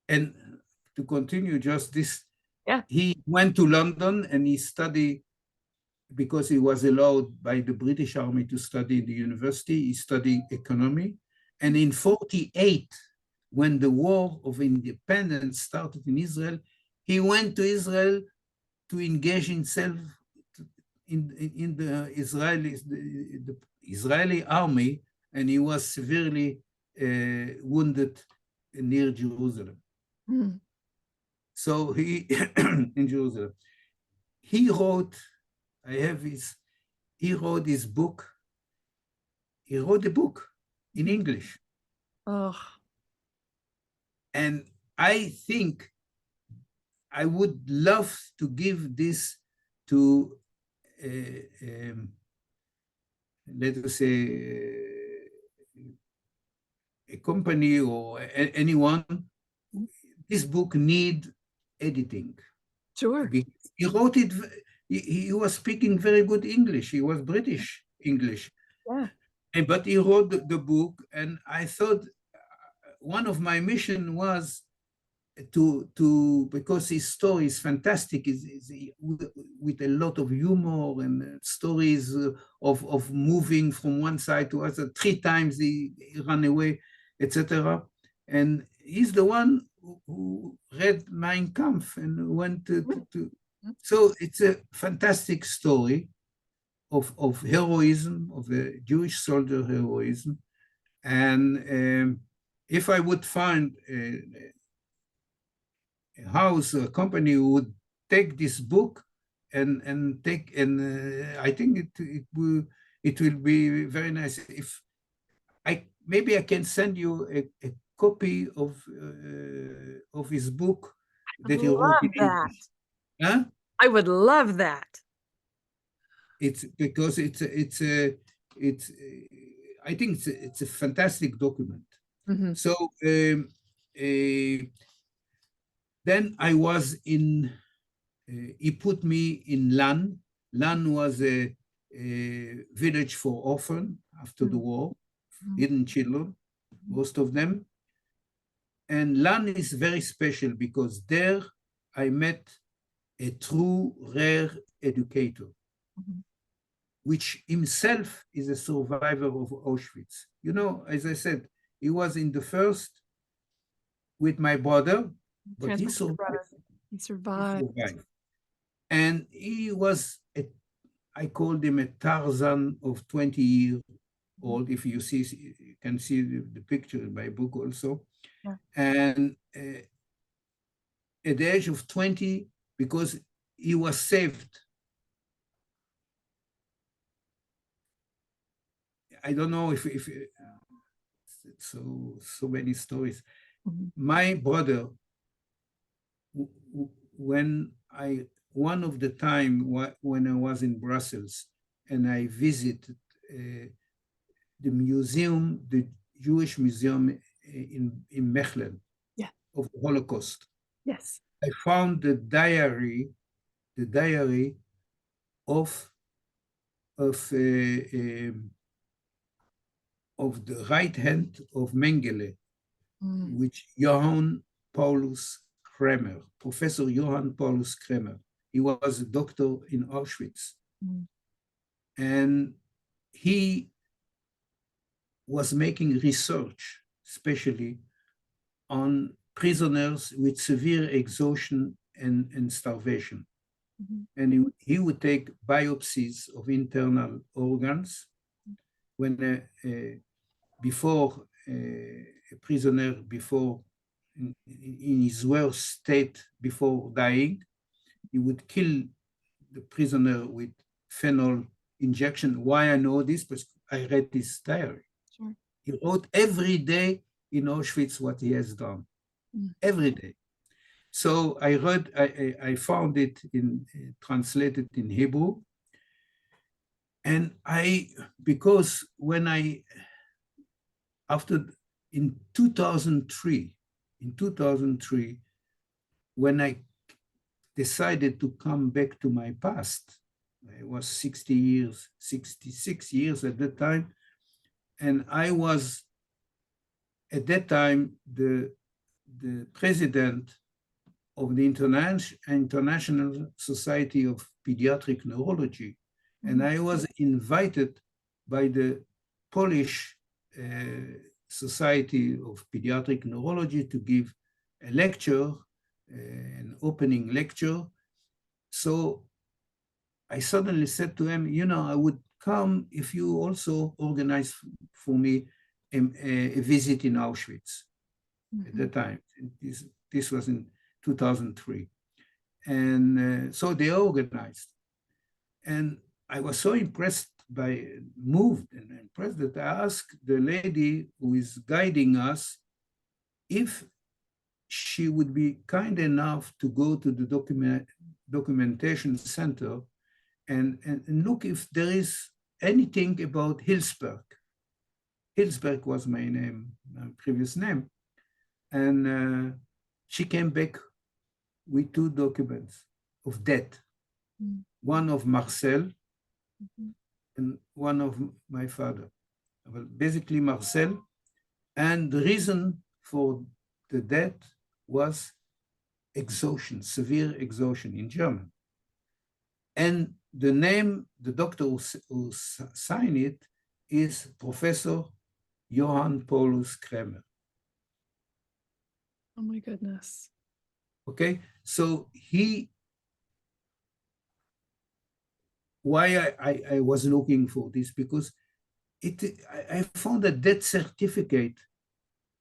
and to continue just this, Yeah. he went to London and he studied, because he was allowed by the British Army to study in the university. He studied economy. And in 1948, when the War of Independence started in Israel, he went to Israel to engage himself in the Israeli army, and he was severely wounded near Jerusalem. Mm. So he, in Jerusalem, he wrote, he wrote his book. He wrote a book in English. Oh, And I think I would love to give this to, let us say, a company or anyone. This book need editing. sure. He wrote it, he was speaking very good English. He was British English. Yeah. But he wrote the book, and I thought one of my mission was because his story is fantastic, is with a lot of humor and stories of moving from one side to other. 3 times he ran away, etc. And he's the one who read Mein Kampf and went to. So it's a fantastic story of heroism, of the Jewish soldier heroism. And if I would find a house, a company who would take this book and take, and I think it will be very nice. If maybe I can send you a copy of his book I that he wrote in love that. English. Huh? I would love that. It's because it's I think it's a fantastic document. Mm-hmm. So then I was in. He put me in Lan. Lan was a village for orphans after the war, hidden children, most of them. And Lan is very special because there I met a true rare educator, which himself is a survivor of Auschwitz. You know, as I said, he was in the first with my brother, but he survived. He survived. And he was, I called him a Tarzan of 20 years old. If you see, you can see the picture in my book also. Yeah. And at the age of 20, because he was saved. I don't know if so many stories. My brother, one of the time when I was in Brussels and I visited the museum, the Jewish museum in Mechelen, of the Holocaust. Yes. I found the diary of the right hand of Mengele, which Johann Paulus Kremer, Professor Johann Paulus Kremer. He was a doctor in Auschwitz. And he was making research, especially on prisoners with severe exhaustion and starvation. And he would take biopsies of internal organs when before a prisoner, in his worst state before dying, he would kill the prisoner with phenol injection. Why I know this? Because I read his diary. Sure. He wrote every day in Auschwitz what he has done, every day. So I found it translated in Hebrew. And because in 2003, when I decided to come back to my past, I was 66 years at that time. And I was, at that time, the president of the International Society of Pediatric Neurology. And I was invited by the Polish Society of Pediatric Neurology to give a lecture, an opening lecture. So I suddenly said to him, I would come if you also organize for me a visit in Auschwitz at the time. This was in 2003. And so they organized. And I was so moved and impressed that I asked the lady who is guiding us if she would be kind enough to go to the documentation center and look if there is anything about Hillsberg. Hillsberg was my previous name. And she came back with 2 documents of death. One of Marcel and one of my father. Well, basically Marcel. And the reason for the death was exhaustion, severe exhaustion in German. And the name, the doctor who signed it is Professor Johann Paulus Kremer. Oh my goodness. Okay, so why I was looking for this, because I found a death certificate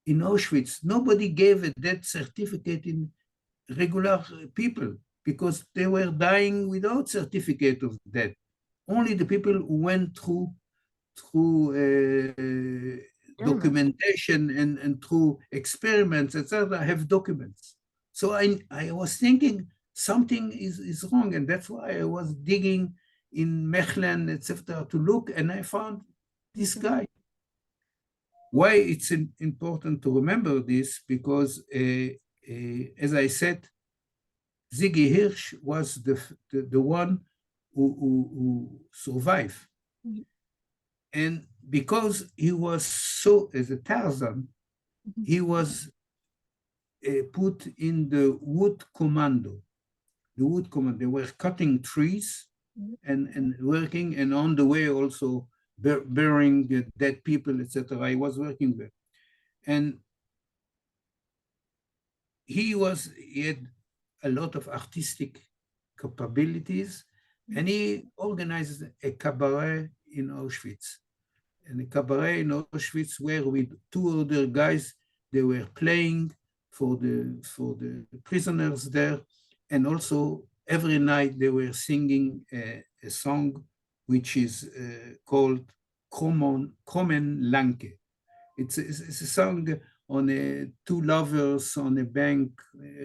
in Auschwitz. Nobody gave a death certificate in regular people because they were dying without certificate of death. Only the people who went through documentation and through experiments, etc., have documents. So I was thinking something is wrong, and that's why I was digging in Mechelen, etc., to look, and I found this guy. Why it's important to remember this? Because, as I said, Ziggy Hirsch was the one who survived. And because he was so, as a Tarzan, he was put in the wood commando. The wood commando, they were cutting trees and working, and on the way also burying dead people, etc. He was working there. And he had a lot of artistic capabilities, and he organized a cabaret in Auschwitz. And the cabaret in Auschwitz were with two other guys. They were playing for the prisoners there, and also every night they were singing a song which is called Krommen Lanke. It's a song on two lovers on a bank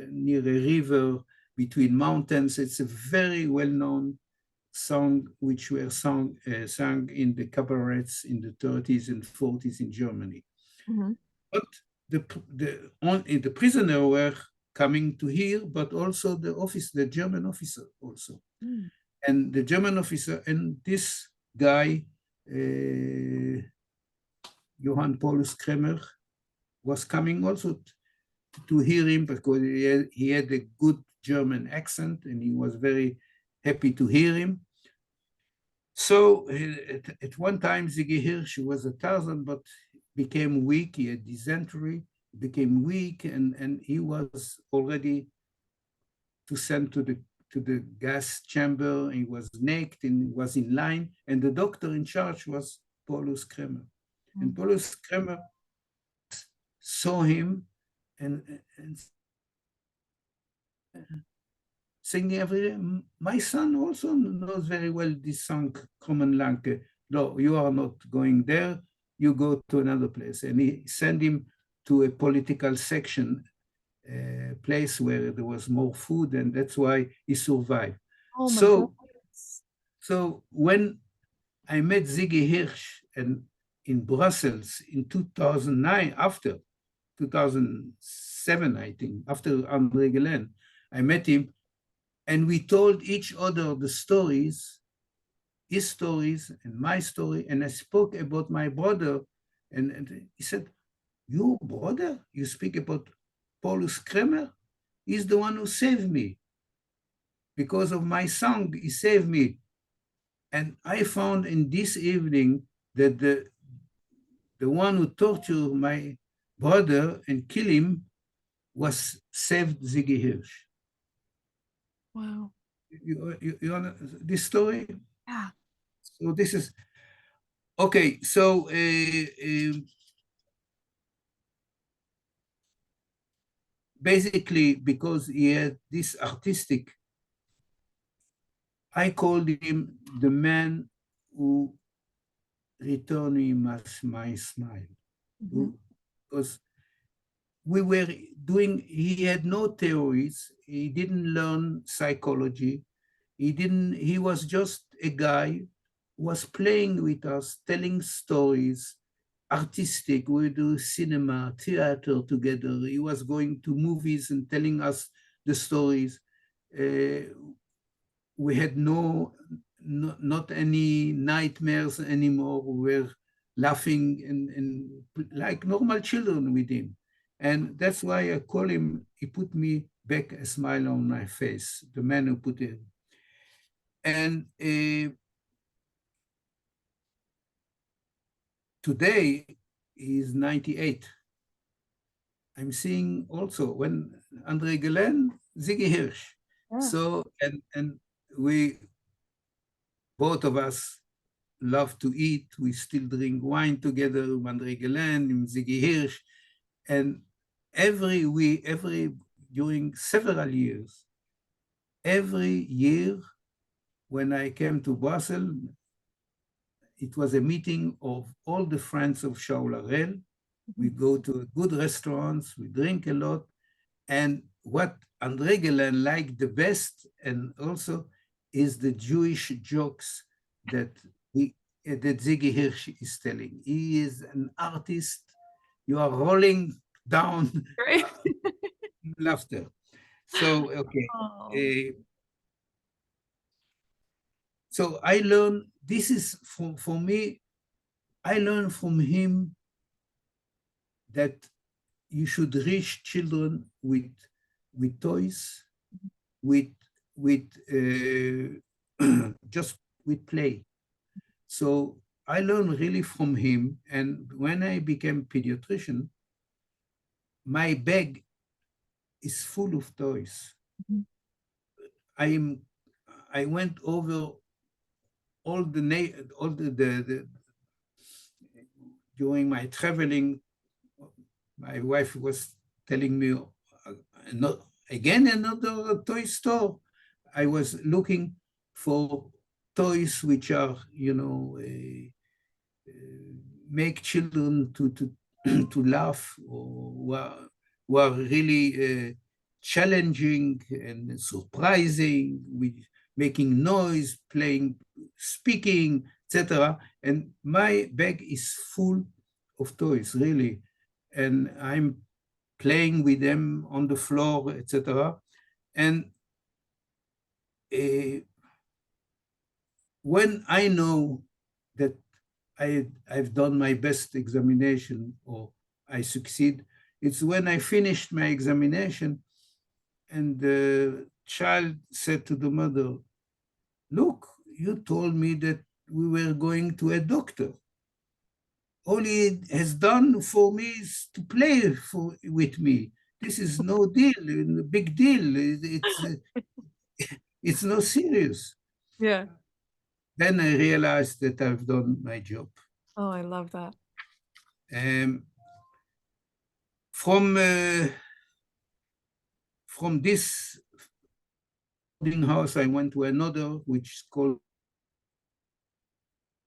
near a river between mountains. It's a very well-known song which were sung in the cabarets in the 30s and 40s in Germany. But the prisoner were coming to hear, but also the German officer also. And the German officer and this guy, Johann Paulus Kremer, was coming also to hear him, because he had a good German accent, and he was very happy to hear him. So at one time, Ziggy Hirsch was a Tarzan, but became weak. He had dysentery, became weak, and he was already to send to the gas chamber. He was naked and was in line, and the doctor in charge was Paulus Kremer. And Paulus Kremer saw him and singing every day. My son also knows very well this song, Krommen Lanke. No, you are not going there, you go to another place. And he sent him to a political section, place where there was more food, and that's why he survived. Oh my goodness. So when I met Ziggy Hirsch in Brussels in 2009, after 2007, I think, after Andrée Geulen, I met him, and we told each other the stories, his stories and my story, and I spoke about my brother, and he said, your brother? You speak about Paulus Kremer? He's the one who saved me. Because of my song, he saved me. And I found in this evening that the one who tortured my brother and killed him was saved Ziggy Hirsch. Wow. You know this story? Yeah. So this is, okay, so basically, because he had this artistic, I called him the man who returned me my smile. Because we were doing, he had no theories, he didn't learn psychology, he was just a guy who was playing with us, telling stories, artistic. We do cinema, theater together. He was going to movies and telling us the stories. We had not any nightmares anymore. We were laughing and like normal children with him. And that's why I call him, he put me back a smile on my face, the man who put it. And today he's 98. I'm seeing also when Andrée Geulen, Ziggy Hirsch. Yeah. So, and we, both of us, love to eat. We still drink wine together, Andrée Geulen, Ziggy Hirsch. And during several years, every year when I came to Brussels, it was a meeting of all the friends of Shaul Harel. We go to good restaurants, we drink a lot. And what Andrée Geulen liked the best, and also, is the Jewish jokes that Ziggy Hirsch is telling. He is an artist. You are rolling down Right. laughter. So, okay. Oh. So I learned, this is for me, I learned from him that you should reach children with toys, with just with play. So I learned really from him. And when I became pediatrician, my bag is full of toys. Mhm. I went over all the during my traveling. My wife was telling me, not again another toy store. I was looking for toys which are, make children to to laugh, or who are really challenging and surprising, with making noise, playing, speaking, etc. And my bag is full of toys, really. And I'm playing with them on the floor, etc. And when I know that I've done my best examination, or I succeed, it's when I finished my examination and the child said to the mother, "Look, you told me that we were going to a doctor. All he has done for me is to play with me. This is no deal, a big deal. It's no serious." Yeah. Then I realized that I've done my job. Oh, I love that. Um, from this boarding house, I went to another, which is called,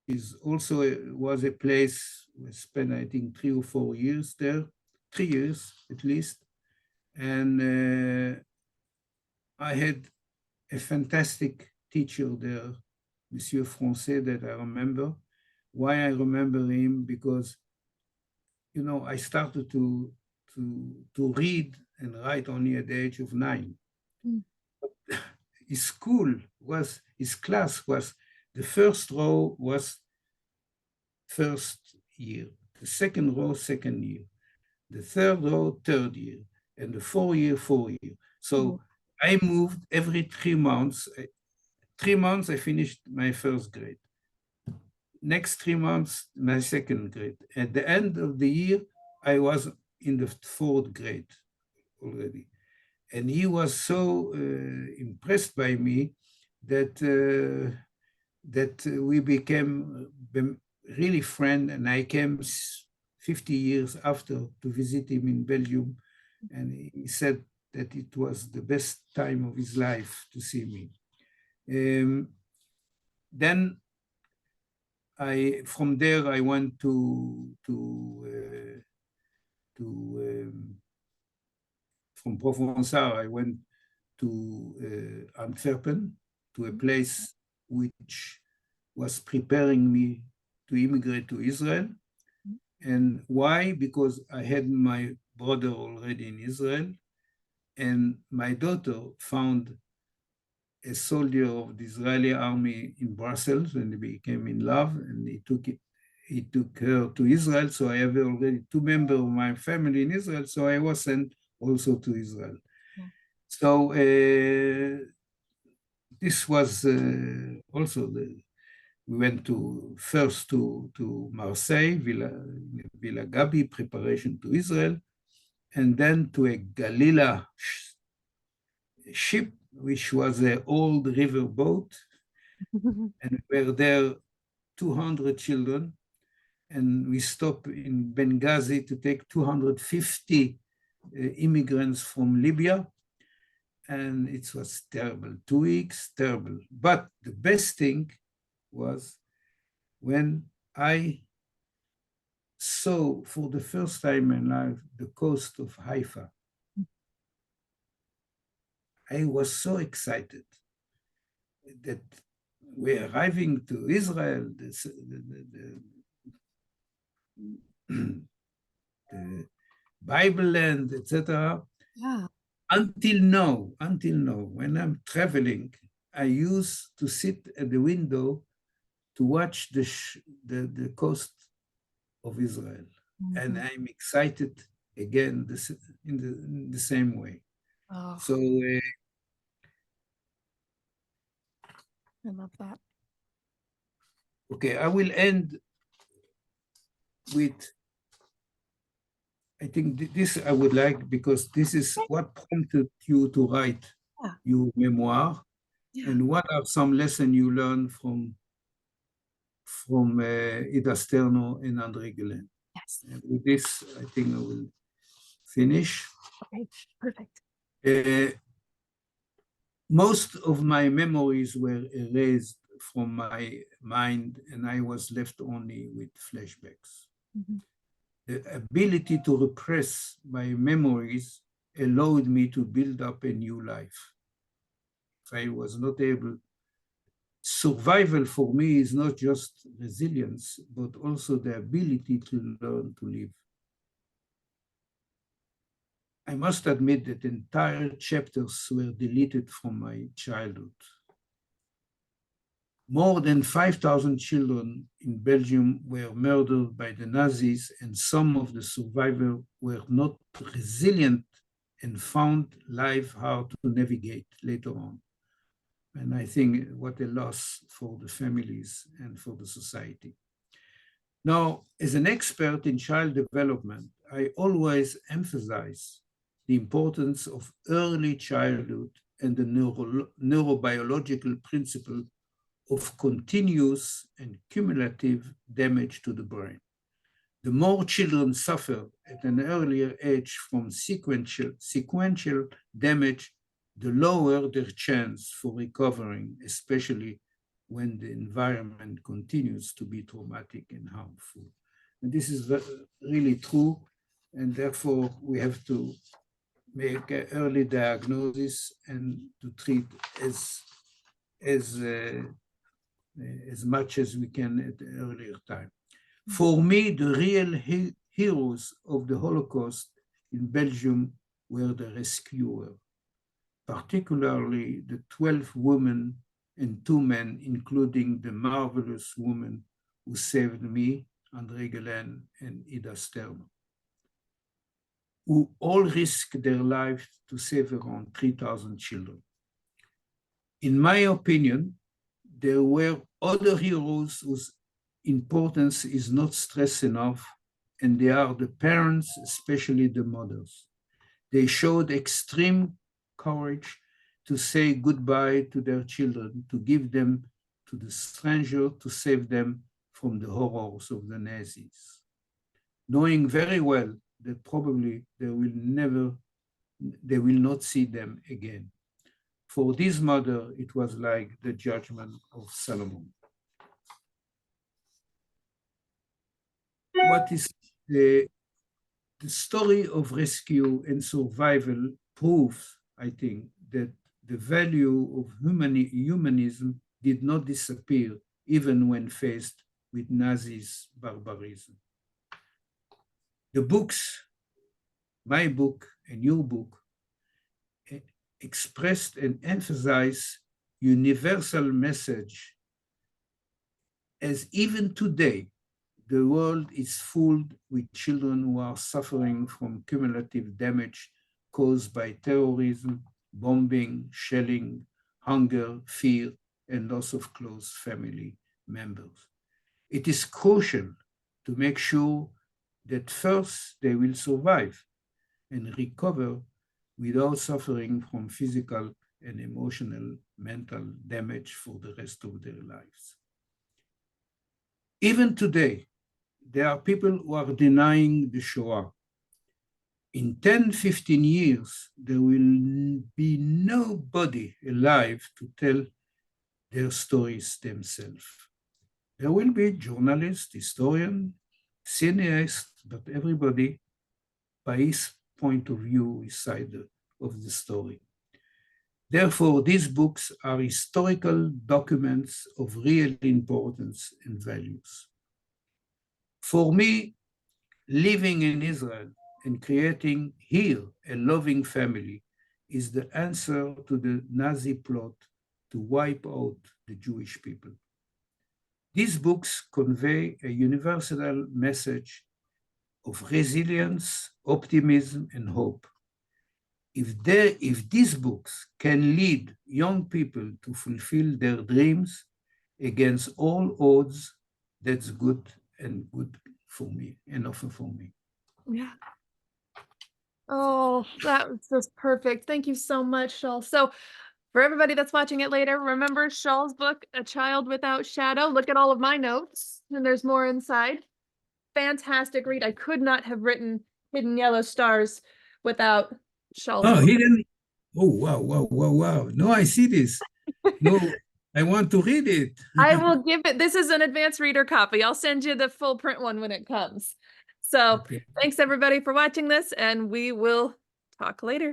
was a place I spent, I think, 3 or 4 years there, 3 years at least. And I had a fantastic teacher there, Monsieur Francais, that I remember. Why I remember him? Because, I started to read and write only at the age of 9. Mm. His class was, the first row was first year, the second row, second year, the third row, third year, and the 4 year, 4 year. So I moved every 3 months. 3 months, I finished my first grade. Next 3 months, my second grade. At the end of the year, I was in the fourth grade already. And he was so impressed by me that we became really friends. And I came 50 years after to visit him in Belgium. And he said that it was the best time of his life to see me. Then from there, I went from Provençal, I went to Antwerpen, to a place which was preparing me to immigrate to Israel. And why? Because I had my brother already in Israel, and my daughter found a soldier of the Israeli army in Brussels, and they became in love, and he took her to Israel. So I have already 2 members of my family in Israel. So I was sent also to Israel. So this was also we went first to Marseille, Villa Gabi, preparation to Israel, and then to a Galila ship, which was an old river boat, and were there 200 children, and we stopped in Benghazi to take 250 immigrants from Libya, and it was terrible. 2 weeks, terrible. But the best thing was when I saw for the first time in life the coast of Haifa. I was so excited that we're arriving to Israel, the Bible land, etc. Yeah. Until now, when I'm traveling, I used to sit at the window to watch the coast of Israel. And I'm excited again in the same way. Oh, So I love that. okay, I will end with, I think this I would like, because this is what prompted you to write Yeah. your memoir, Yeah. and what are some lessons you learned from Ida Sterno and Andrée Geulen. Yes. And with this, I think I will finish. Okay, perfect. Most of my memories were erased from my mind, and I was left only with flashbacks. The ability to repress my memories allowed me to build up a new life. I was not able. Survival for me is not just resilience, but also the ability to learn to live. I must admit that entire chapters were deleted from my childhood. More than 5,000 children in Belgium were murdered by the Nazis, and some of the survivors were not resilient and found life hard to navigate later on. And I think what a loss for the families and for the society. Now, as an expert in child development, I always emphasize the importance of early childhood and the neurobiological principle of continuous and cumulative damage to the brain. The more children suffer at an earlier age from sequential damage, the lower their chance for recovering, especially when the environment continues to be traumatic and harmful. And this is really true, and therefore we have to make an early diagnosis and to treat as much as we can at an earlier time. For me, the real heroes of the Holocaust in Belgium were the rescuers, particularly the 12 women and 2 men, including the marvelous woman who saved me, Andrée Geulen and Ida Sterno, who all risked their lives to save around 3,000 children. In my opinion, there were other heroes whose importance is not stressed enough, and they are the parents, especially the mothers. They showed extreme courage to say goodbye to their children, to give them to the stranger, to save them from the horrors of the Nazis, knowing very well that probably they will not see them again. For this mother, it was like the judgment of Solomon. What is the story of rescue and survival proves, I think, that the value of humanism did not disappear even when faced with Nazis' barbarism. The books, my book and your book, expressed and emphasized universal message, as even today, the world is full with children who are suffering from cumulative damage caused by terrorism, bombing, shelling, hunger, fear, and loss of close family members. It is crucial to make sure that first they will survive and recover without suffering from physical and emotional mental damage for the rest of their lives. Even today, there are people who are denying the Shoah. In 10, 15 years, there will be nobody alive to tell their stories themselves. There will be journalists, historians, cineasts, but everybody, by his point of view, is side of the story. Therefore, these books are historical documents of real importance and values. For me, living in Israel and creating here a loving family is the answer to the Nazi plot to wipe out the Jewish people. These books convey a universal message of resilience, optimism, and hope. If these books can lead young people to fulfill their dreams against all odds, that's good and good for me, enough for me. Yeah. Oh, that was just perfect. Thank you so much, Shaul. So for everybody that's watching it later, remember Shaul's book, A Child Without Shadow. Look at all of my notes, and there's more inside. Fantastic read. I could not have written Hidden Yellow Stars without Shaul's Oh, book. hidden. Oh, wow, wow, wow, wow. No, I see this. No, I want to read it. I will give it, this is an advanced reader copy. I'll send you the full print one when it comes. So Okay. thanks everybody for watching this, and we will talk later.